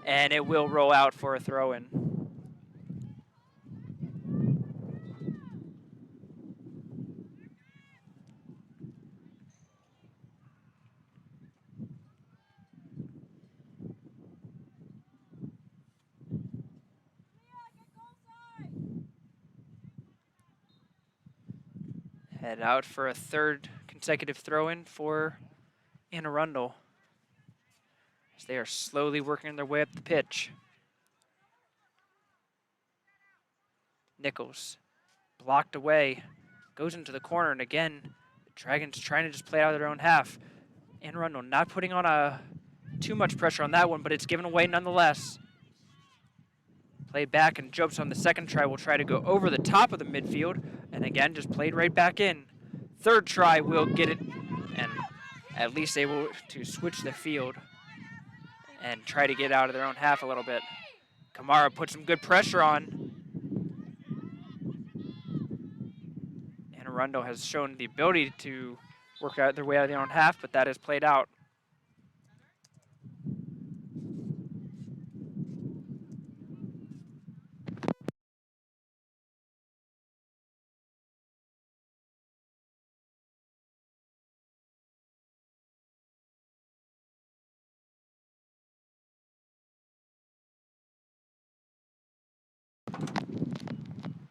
and it will roll out for a throw-in. Head out for a third consecutive throw-in for Anne Arundel, as they are slowly working their way up the pitch. Nichols blocked away, goes into the corner, and again, the Dragons trying to just play out of their own half. Anne Arundel not putting on too much pressure on that one, but it's given away nonetheless. Played back, and Jopes on the second try will try to go over the top of the midfield, and again, just played right back in. Third try will get it, and at least able to switch the field and try to get out of their own half a little bit. Kamara put some good pressure on. And Arundel has shown the ability to work out their way out of their own half, but that has played out.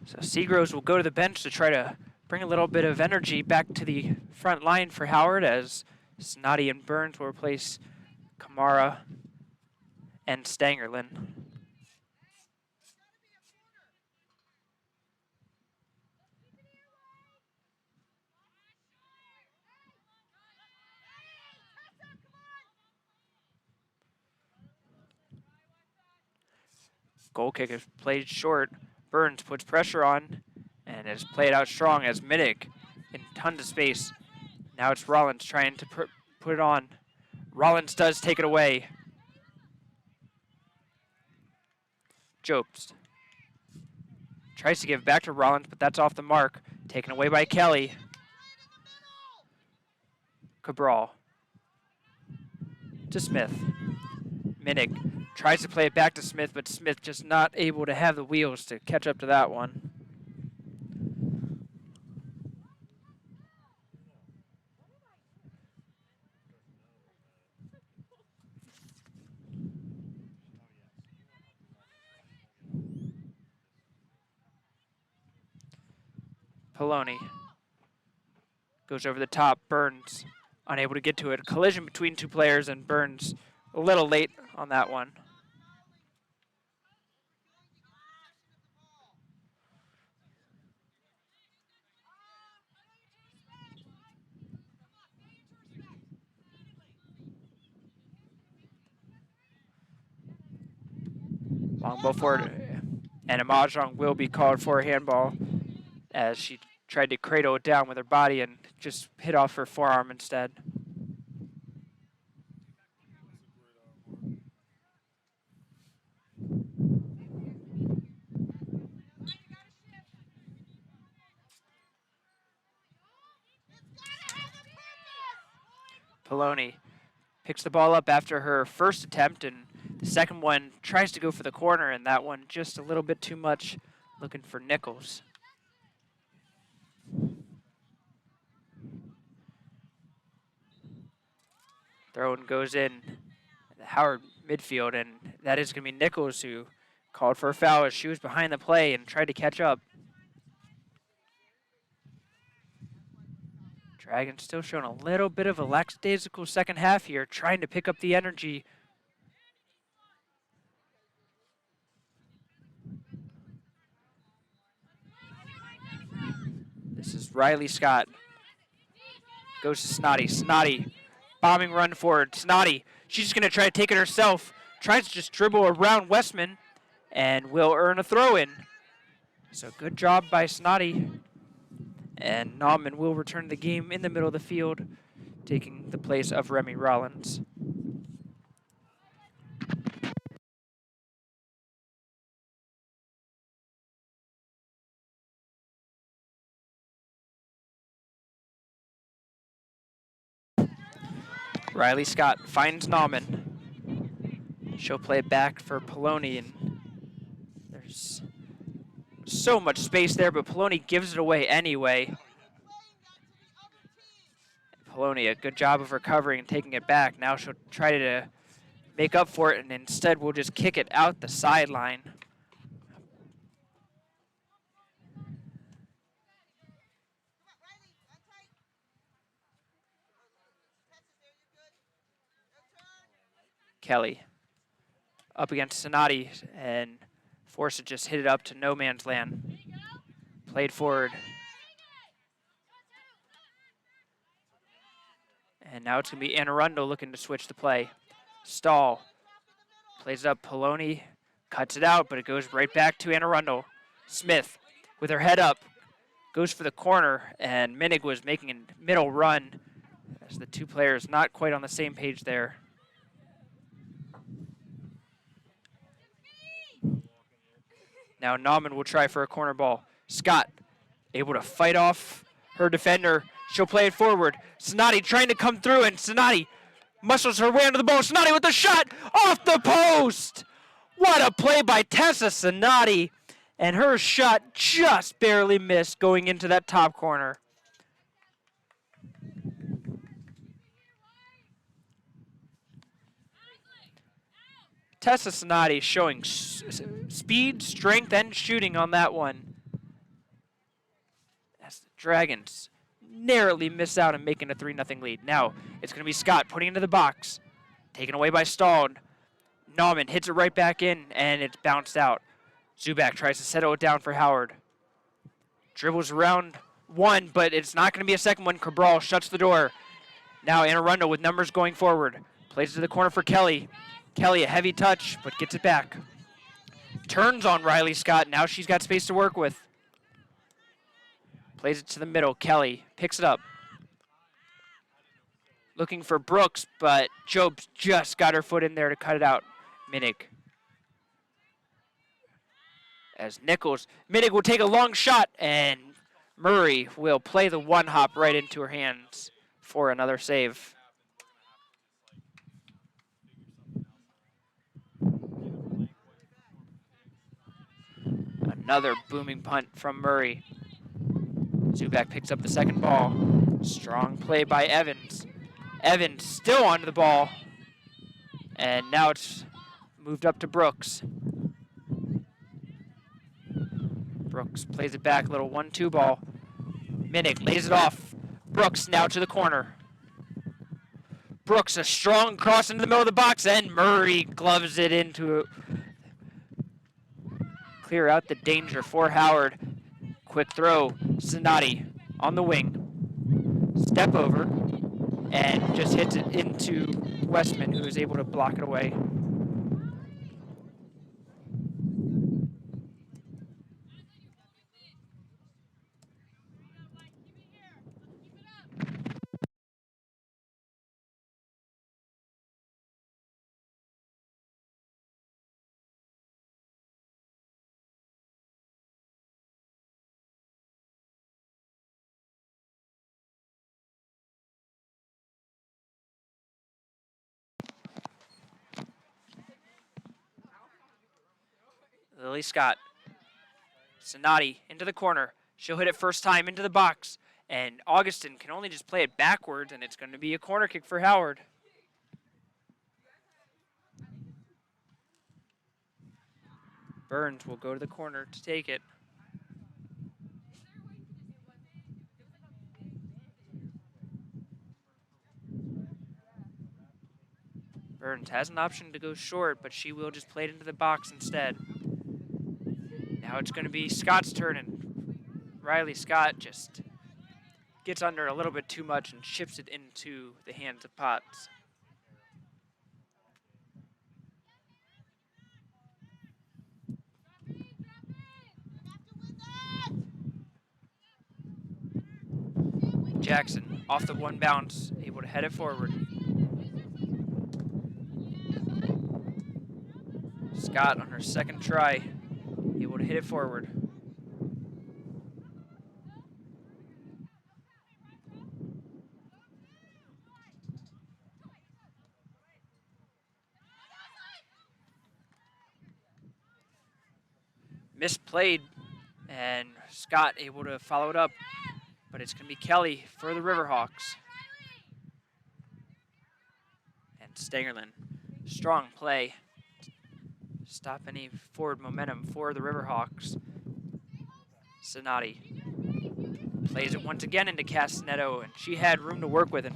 So Seagroves will go to the bench to try to bring a little bit of energy back to the front line for Howard, as Snoddy and Burns will replace Kamara and Stangerlin. Goal kick is played short. Burns puts pressure on and is played out strong as Minnick in tons of space. Now it's Rollins trying to put it on. Rollins does take it away. Jopes tries to give back to Rollins, but that's off the mark. Taken away by Kelly. Cabral to Smith. Minnick tries to play it back to Smith, but Smith just not able to have the wheels to catch up to that one. Poloni goes over the top. Burns unable to get to it. Collision between two players, and Burns a little late on that one. Long ball forward, and Amajong will be called for a handball as she tried to cradle it down with her body and just hit off her forearm instead. Poloni picks the ball up after her first attempt, and the second one tries to go for the corner, and that one just a little bit too much, looking for Nichols. Throw and goes in the Howard midfield, and that is going to be Nichols who called for a foul as she was behind the play and tried to catch up. Dragons still showing a little bit of a lackadaisical second half here, trying to pick up the energy. This is Riley Scott. Goes to Snotty. Snotty, bombing run forward. Snotty, she's just going to try to take it herself. Tries to just dribble around Westman and will earn a throw-in. So good job by Snotty. And Nauman will return the game in the middle of the field, taking the place of Remy Rollins. Riley Scott finds Nauman. She'll play it back for Poloni, and there's so much space there, but Poloni gives it away anyway. Poloni, a good job of recovering and taking it back. Now she'll try to make up for it, and instead we'll just kick it out the sideline. Kelly up against Sonati, and forced to just hit it up to no man's land. Played forward. And now it's going to be Arundel looking to switch the play. Stahl plays it up. Poloni cuts it out, but it goes right back to Arundel. Smith with her head up goes for the corner, and Minig was making a middle run as the two players not quite on the same page there. Now Nauman will try for a corner ball. Scott able to fight off her defender. She'll play it forward. Sonati trying to come through, and Sonati muscles her way under the ball. Sonati with the shot off the post. What a play by Tessa Sonati. And her shot just barely missed going into that top corner. Tessa Sonati showing speed, strength, and shooting on that one. As the Dragons narrowly miss out on making a 3-0 lead. Now it's going to be Scott putting it into the box. Taken away by Stahl. Nauman hits it right back in, and it's bounced out. Zubak tries to settle it down for Howard. Dribbles around one, but it's not going to be a second one. Cabral shuts the door. Now Arundel with numbers going forward. Plays it to the corner for Kelly. Kelly, a heavy touch, but gets it back. Turns on Riley Scott. Now she's got space to work with. Plays it to the middle. Kelly picks it up. Looking for Brooks, but Jobs just got her foot in there to cut it out. Minig. As Minig will take a long shot, and Murray will play the one hop right into her hands for another save. Another booming punt from Murray. Zubak picks up the second ball. Strong play by Evans. Evans still onto the ball. And now it's moved up to Brooks. Brooks plays it back, little 1-2 ball. Minig lays it off. Brooks now to the corner. Brooks, a strong cross into the middle of the box, and Murray gloves it into clear out the danger for Howard. Quick throw, Sonati on the wing. Step over, and just hits it into Westman, who is able to block it away. Lily Scott. Sonati into the corner. She'll hit it first time into the box. And Augustin can only just play it backwards, and it's going to be a corner kick for Howard. Burns will go to the corner to take it. Burns has an option to go short, but she will just play it into the box instead. Now it's going to be Scott's turn, and Riley Scott just gets under a little bit too much and chips it into the hands of Potts. Jackson off the one bounce, able to head it forward. Scott on her second try, able to hit it forward. Misplayed, and Scott able to follow it up, but it's going to be Kelly for the Riverhawks. And Stangerlin, strong play. Stop any forward momentum for the Riverhawks. Sonati plays it once again into Castanedo, and she had room to work with,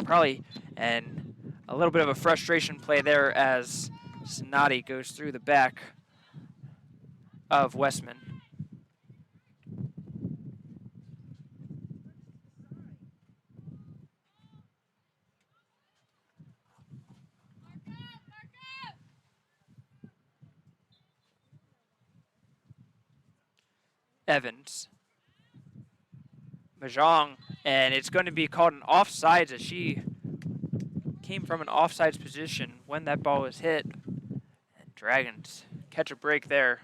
and a little bit of a frustration play there as Sonati goes through the back of Westman. Evans. Mahjong, and it's going to be called an offsides as she came from an offsides position when that ball was hit. And Dragons catch a break there.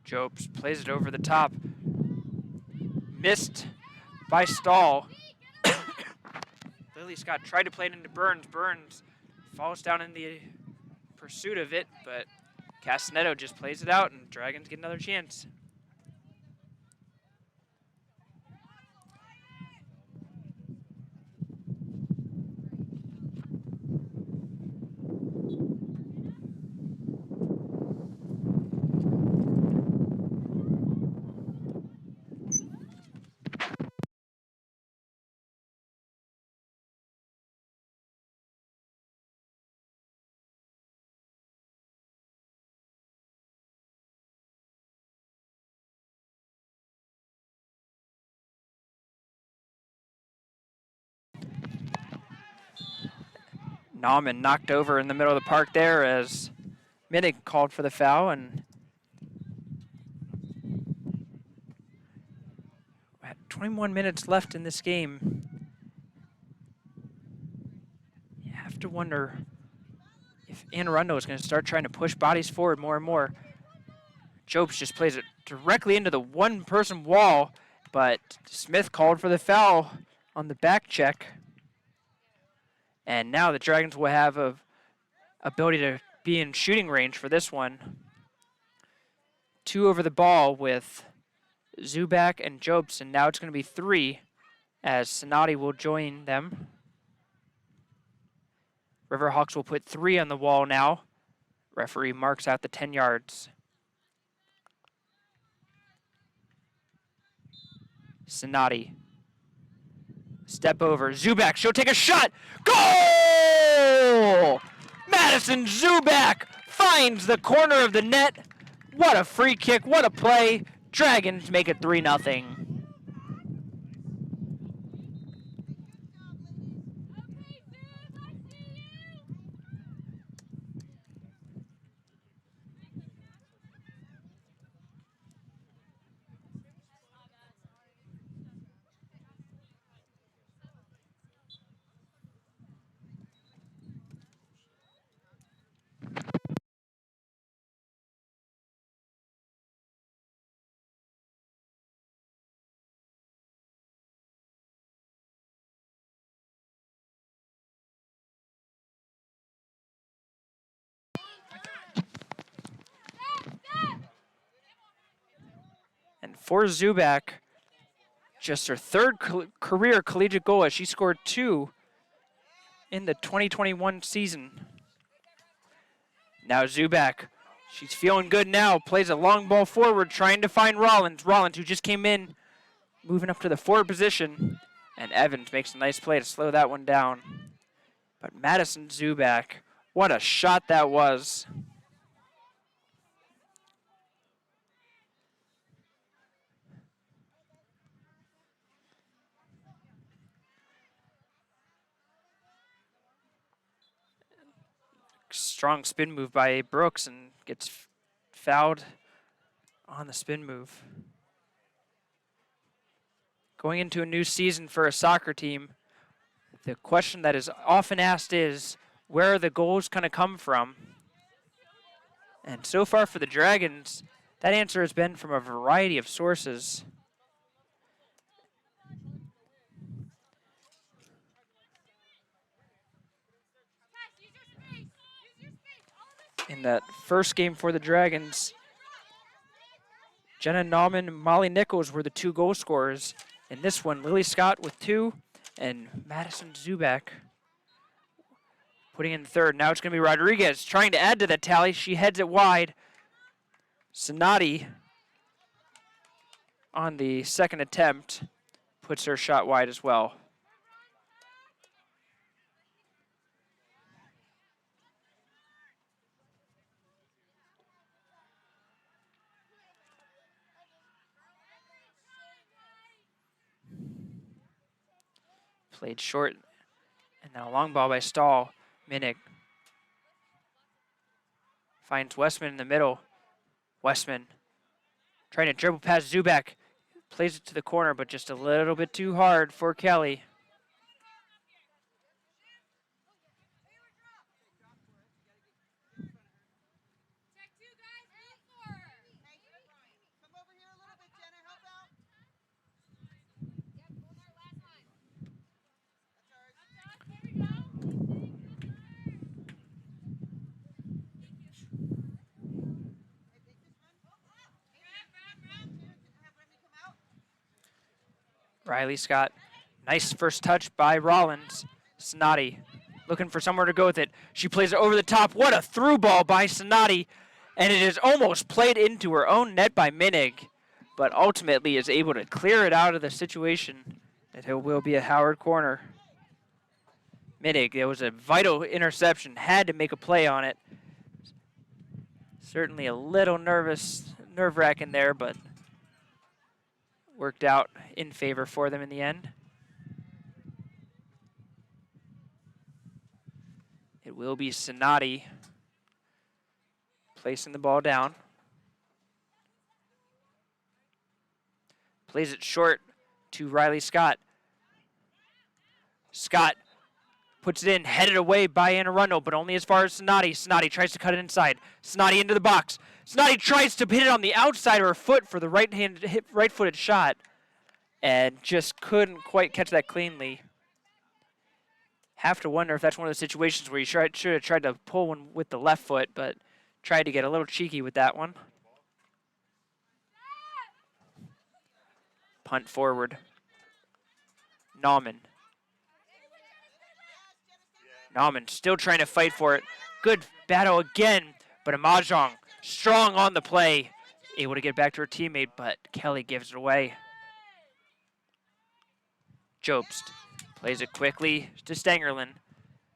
Jobs plays it over the top. Missed by Stahl. Lily Scott tried to play it into Burns. Burns falls down in the pursuit of it, but Castanedo just plays it out, and Dragons get another chance. Nauman knocked over in the middle of the park there as Minnick called for the foul, and 21 minutes left in this game. You have to wonder if Arundel is going to start trying to push bodies forward more and more. Jobs just plays it directly into the one-person wall, but Smith called for the foul on the back check. And now the Dragons will have a ability to be in shooting range for this one. 2 over the ball with Zubak and Jobs, and now it's going to be 3 as Sonati will join them. Riverhawks will put 3 on the wall now. Referee marks out the 10 yards. Sonati. Step over. Zubak, she'll take a shot. Goal! Madison Zubak finds the corner of the net. What a free kick. What a play. Dragons make it 3-0. for Zubak, just her third career collegiate goal as she scored 2 in the 2021 season. Now Zubak, she's feeling good now, plays a long ball forward, trying to find Rollins. Rollins, who just came in, moving up to the forward position. And Evans makes a nice play to slow that one down. But Madison Zubak, what a shot that was. Strong spin move by Brooks and gets fouled on the spin move. Going into a new season for a soccer team, the question that is often asked is, where are the goals going to come from? And so far for the Dragons, that answer has been from a variety of sources. In that first game for the Dragons, Jenna Nauman and Molly Nichols were the 2 goal scorers. In this one, Lily Scott with 2 and Madison Zubak putting in third. Now it's going to be Rodriguez trying to add to that tally. She heads it wide. Sonati on the second attempt puts her shot wide as well. Played short, and then a long ball by Stahl. Minnick finds Westman in the middle. Westman trying to dribble past Zubak. Plays it to the corner, but just a little bit too hard for Kelly. Riley Scott, nice first touch by Rollins. Sonati looking for somewhere to go with it. She plays it over the top. What a through ball by Sonati. And it is almost played into her own net by Minnig, but ultimately is able to clear it out of the situation. It will be a Howard corner. Minnig, it was a vital interception, had to make a play on it. Certainly a little nerve-wracking there, but worked out in favor for them in the end. It will be Sonati placing the ball down. Plays it short to Riley Scott. Scott puts it in, headed away by Arundel, but only as far as Sonati. Sonati tries to cut it inside. Sonati into the box. Sonati tries to hit it on the outside of her foot for the right-footed shot, and just couldn't quite catch that cleanly. Have to wonder if that's one of the situations where you should have tried to pull one with the left foot, but tried to get a little cheeky with that one. Punt forward. Nauman. Nauman still trying to fight for it. Good battle again, but Mahjong strong on the play. Able to get back to her teammate, but Kelly gives it away. Jobst plays it quickly to Stangerlin.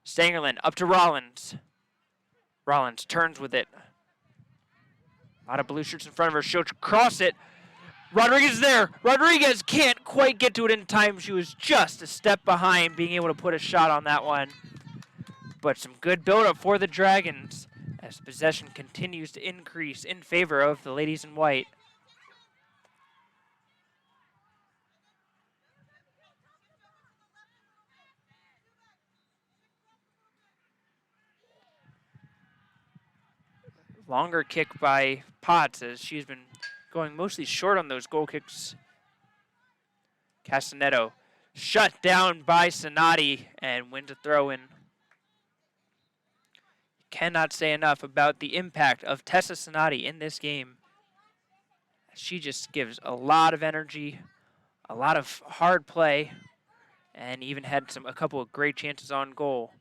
Stangerlin up to Rollins. Rollins turns with it. A lot of blue shirts in front of her. She'll cross it. Rodriguez is there. Rodriguez can't quite get to it in time. She was just a step behind being able to put a shot on that one. But some good build-up for the Dragons as possession continues to increase in favor of the ladies in white. Longer kick by Potts as she's been going mostly short on those goal kicks. Castanedo shut down by Sonati and wins a throw-in. Cannot say enough about the impact of Tessa Sonati in this game. She just gives a lot of energy, a lot of hard play, and even had a couple of great chances on goal.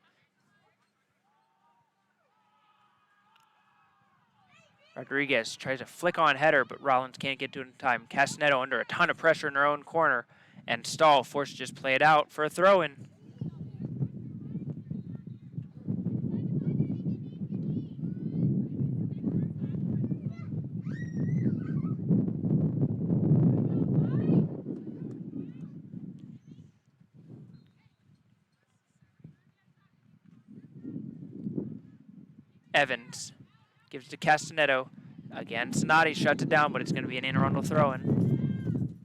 Rodriguez tries to flick on header, but Rollins can't get to it in time. Castanedo under a ton of pressure in her own corner, and Stahl forced to just play it out for a throw-in. Evans gives it to Castanedo. Again, Sonati shuts it down, but it's going to be an Anne Arundel throw-in.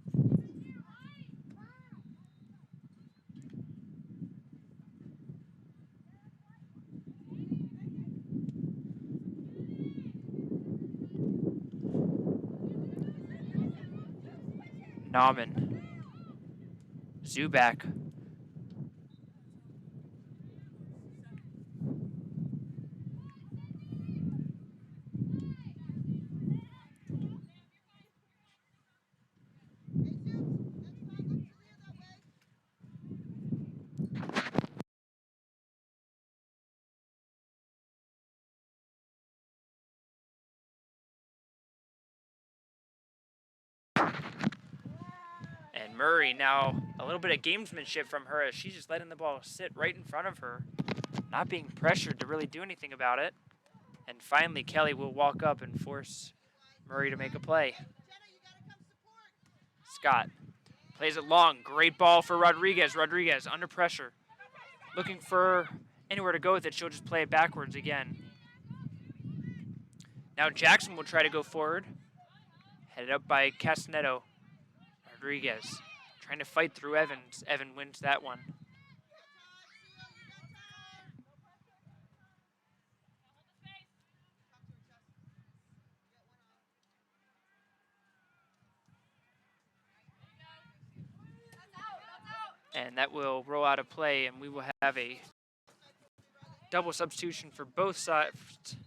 Nauman. Zubak. And Murray now, a little bit of gamesmanship from her as she's just letting the ball sit right in front of her, not being pressured to really do anything about it. And finally, Kelly will walk up and force Murray to make a play. Scott plays it long. Great ball for Rodriguez. Rodriguez under pressure. Looking for anywhere to go with it. She'll just play it backwards again. Now Jackson will try to go forward. Headed up by Castanedo. Rodriguez trying to fight through Evans. Evan wins that one. And that will roll out of play, and we will have a double substitution for both sides.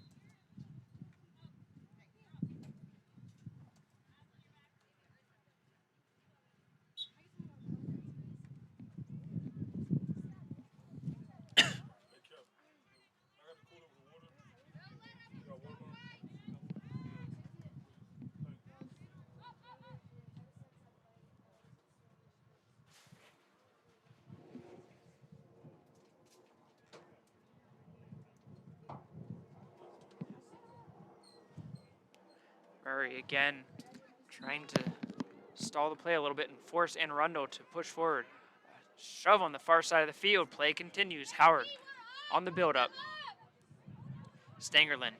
Murray again trying to stall the play a little bit and force Anne Arundel to push forward. Shove on the far side of the field. Play continues. Howard on the build-up. Stangerlin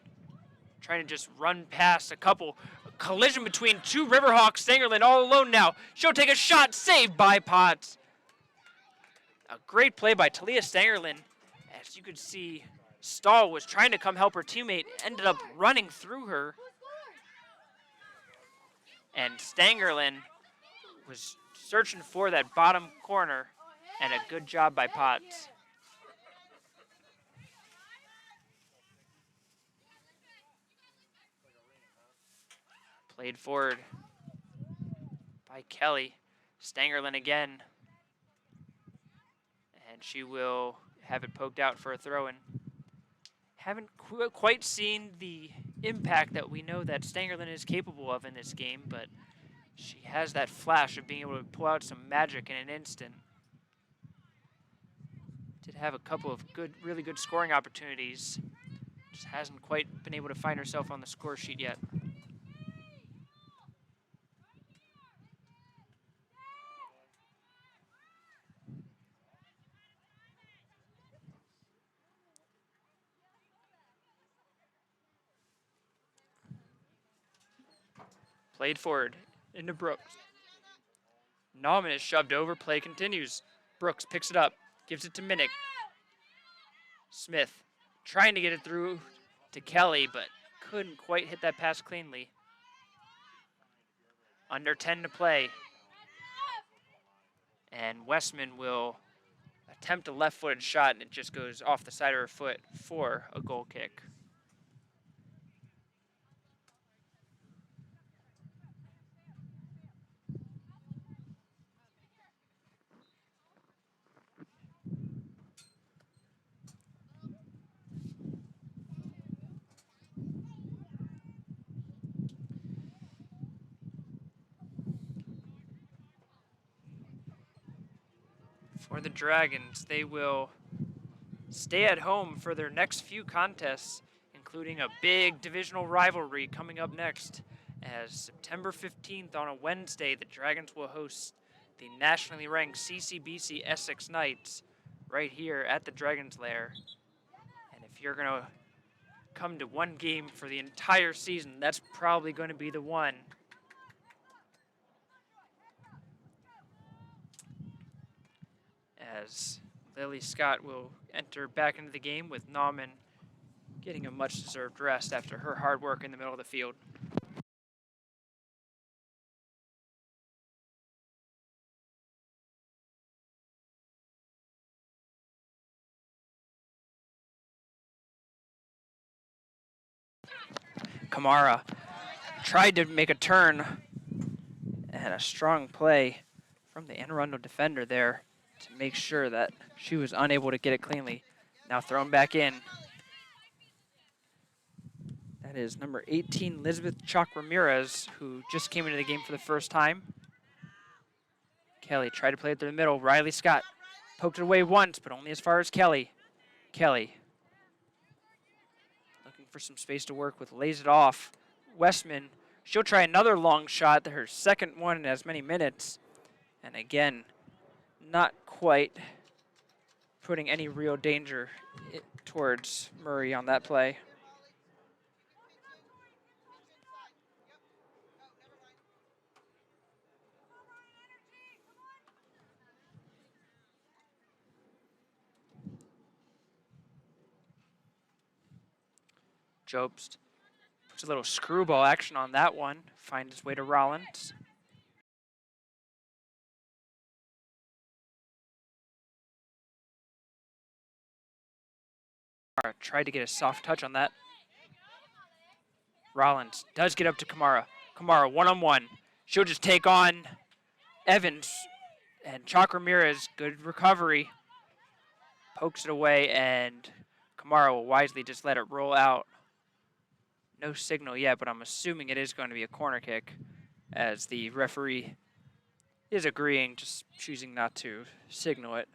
trying to just run past a couple. Collision between two Riverhawks. Stangerlin all alone now. She'll take a shot. Saved by Potts. A great play by Talia Stangerlin. As you could see, Stahl was trying to come help her teammate. Ended up running through her. And Stangerlin was searching for that bottom corner, and a good job by Potts. Played forward by Kelly. Stangerlin again. And she will have it poked out for a throw-in. Haven't quite seen the impact that we know that Stangerlin is capable of in this game, but she has that flash of being able to pull out some magic in an instant. Did have a couple of really good scoring opportunities. Just hasn't quite been able to find herself on the score sheet yet. Played forward into Brooks. Nauman is shoved over. Play continues. Brooks picks it up. Gives it to Minnick. Smith trying to get it through to Kelly, but couldn't quite hit that pass cleanly. Under 10 to play. And Westman will attempt a left-footed shot, and it just goes off the side of her foot for a goal kick. For the Dragons, they will stay at home for their next few contests, including a big divisional rivalry coming up next. As September 15th on a Wednesday, the Dragons will host the nationally ranked CCBC Essex Knights right here at the Dragons Lair. And if you're going to come to one game for the entire season, that's probably going to be the one. As Lily Scott will enter back into the game with Nauman getting a much-deserved rest after her hard work in the middle of the field. Kamara tried to make a turn, and a strong play from the Anne Arundel defender there to make sure that she was unable to get it cleanly. Now thrown back in. That is number 18, Elizabeth Chalk Ramirez, who just came into the game for the first time. Kelly tried to play it through the middle. Riley Scott poked it away once, but only as far as Kelly. Kelly looking for some space to work with, lays it off. Westman, she'll try another long shot, her second one in as many minutes. And again, not quite putting any real danger towards Murray on that play. Jobst puts a little screwball action on that one, finds his way to Rollins. Tried to get a soft touch on that. Rollins does get up to Kamara. Kamara one-on-one. She'll just take on Evans. And Chalk Ramirez, good recovery. Pokes it away, and Kamara will wisely just let it roll out. No signal yet, but I'm assuming it is going to be a corner kick, as the referee is agreeing, just choosing not to signal it.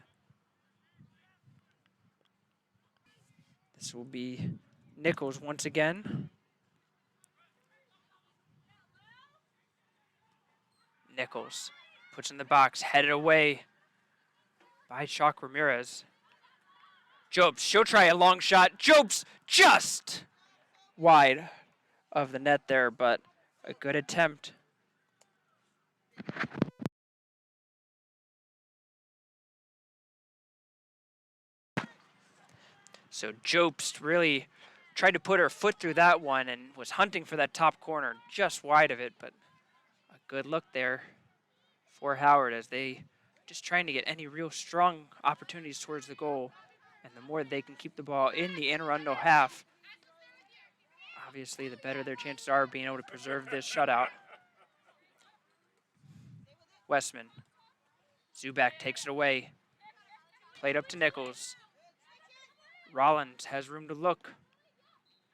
This will be Nichols once again. Nichols puts in the box, headed away by Chalk Ramirez. Jobs, she'll try a long shot. Jobs just wide of the net there, but a good attempt. So Jobst really tried to put her foot through that one and was hunting for that top corner, just wide of it, but a good look there for Howard as they just trying to get any real strong opportunities towards the goal. And the more they can keep the ball in the Anne Arundel half, obviously the better their chances are of being able to preserve this shutout. Westman. Zubak takes it away. Played up to Nichols. Rollins has room to look.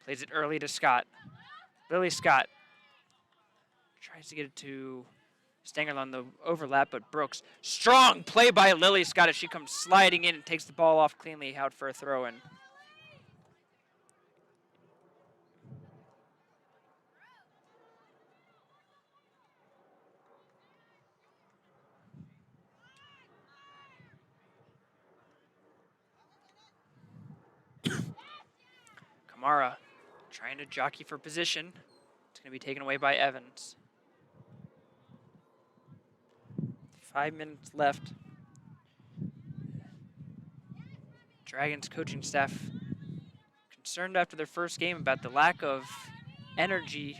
Plays it early to Scott. Lily Scott tries to get it to Stanger on the overlap, but Brooks. Strong play by Lily Scott as she comes sliding in and takes the ball off cleanly out for a throw-in. Kamara trying to jockey for position. It's going to be taken away by Evans. 5 minutes left. Dragons coaching staff concerned after their first game about the lack of energy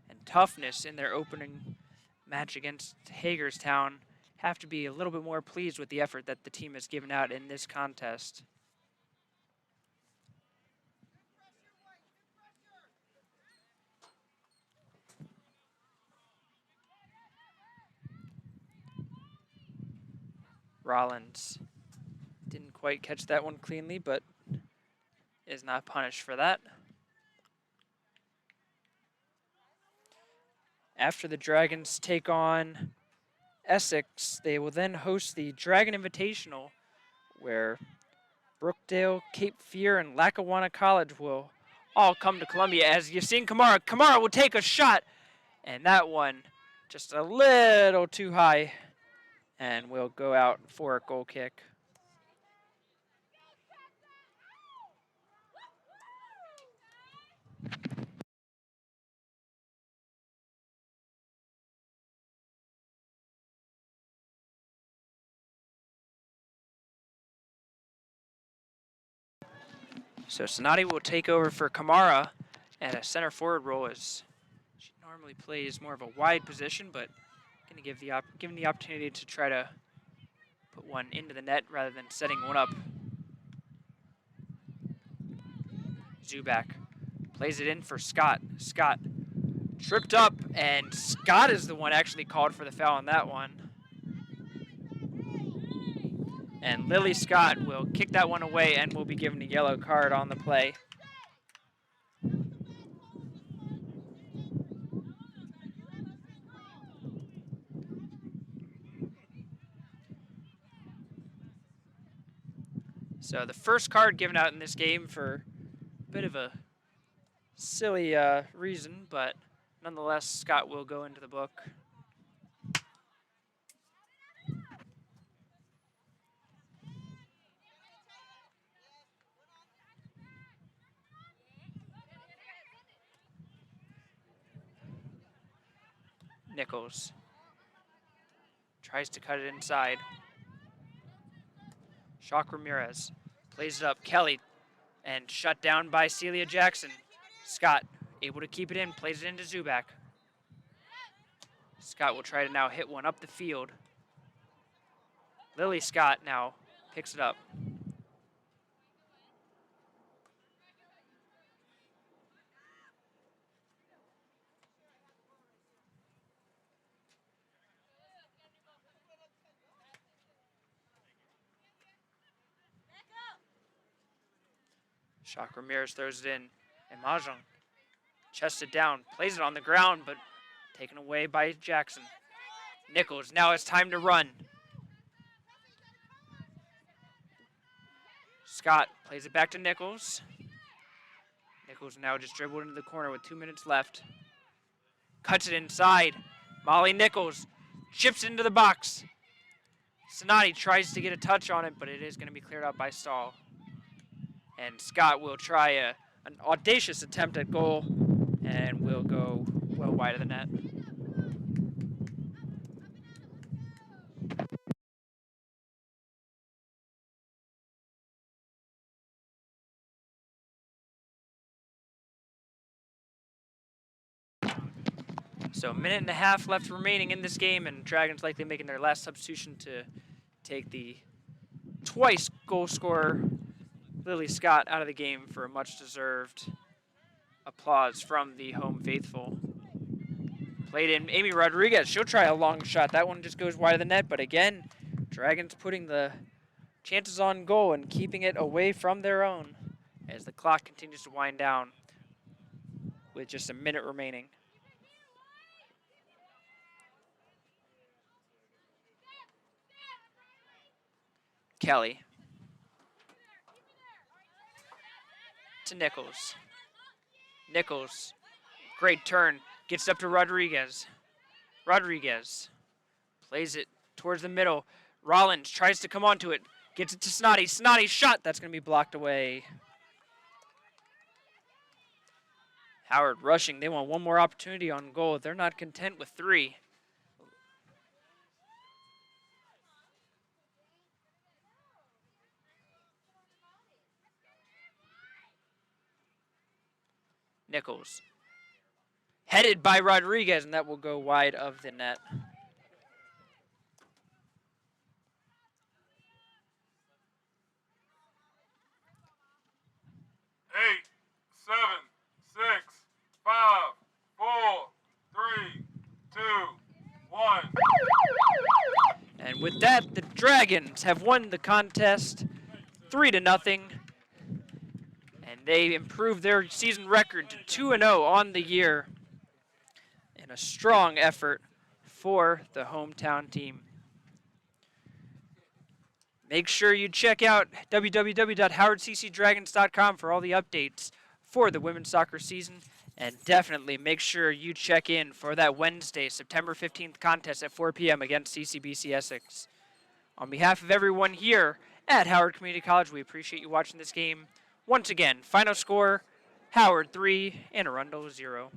and toughness in their opening match against Hagerstown. Have to be a little bit more pleased with the effort that the team has given out in this contest. Rollins didn't quite catch that one cleanly, but is not punished for that. After the Dragons take on Essex, they will then host the Dragon Invitational, where Brookdale, Cape Fear, and Lackawanna College will all come to Columbia. As you've seen Kamara, Kamara will take a shot, and that one just a little too high, and will go out for a goal kick. So Sonati will take over for Kamara at a center forward role, as she normally plays more of a wide position, but going to give given the opportunity to try to put one into the net rather than setting one up. Zubak plays it in for Scott. Scott tripped up, and Scott is the one actually called for the foul on that one. And Lily Scott will kick that one away and will be given a yellow card on the play. So the first card given out in this game for a bit of a silly reason, but nonetheless, Scott will go into the book. Nichols tries to cut it inside. Shock Ramirez plays it up. Kelly, and shut down by Celia Jackson. Scott able to keep it in, plays it into Zubak. Scott will try to now hit one up the field. Lily Scott now picks it up. Shock Ramirez throws it in, and Mahjong chests it down, plays it on the ground, but taken away by Jackson. Nichols, now it's time to run. Scott plays it back to Nichols. Nichols now just dribbled into the corner with 2 minutes left. Cuts it inside. Molly Nichols chips it into the box. Sonati tries to get a touch on it, but it is going to be cleared out by Stahl. And Scott will try an audacious attempt at goal and will go well wide of the net. So a minute and a half left remaining in this game, and Dragons likely making their last substitution to take the twice goal scorer Lily Scott out of the game for a much-deserved applause from the home faithful. Played in Amy Rodriguez. She'll try a long shot. That one just goes wide of the net, but again, Dragons putting the chances on goal and keeping it away from their own as the clock continues to wind down with just a minute remaining. Kelly to Nichols. Nichols, great turn, gets up to Rodriguez. Rodriguez plays it towards the middle. Rollins tries to come onto it, gets it to Snotty. Snotty shot, that's going to be blocked away. Howard rushing, they want one more opportunity on goal. They're not content with 3. Nichols. Headed by Rodriguez, and that will go wide of the net. 8, 7, 6, 5, 4, 3, 2, 1. And with that, the Dragons have won the contest 3-0. And they improved their season record to 2-0 on the year in a strong effort for the hometown team. Make sure you check out www.howardccdragons.com for all the updates for the women's soccer season. And definitely make sure you check in for that Wednesday, September 15th contest at 4 p.m. against CCBC Essex. On behalf of everyone here at Howard Community College, we appreciate you watching this game. Once again, final score, Howard 3 and Arundel 0.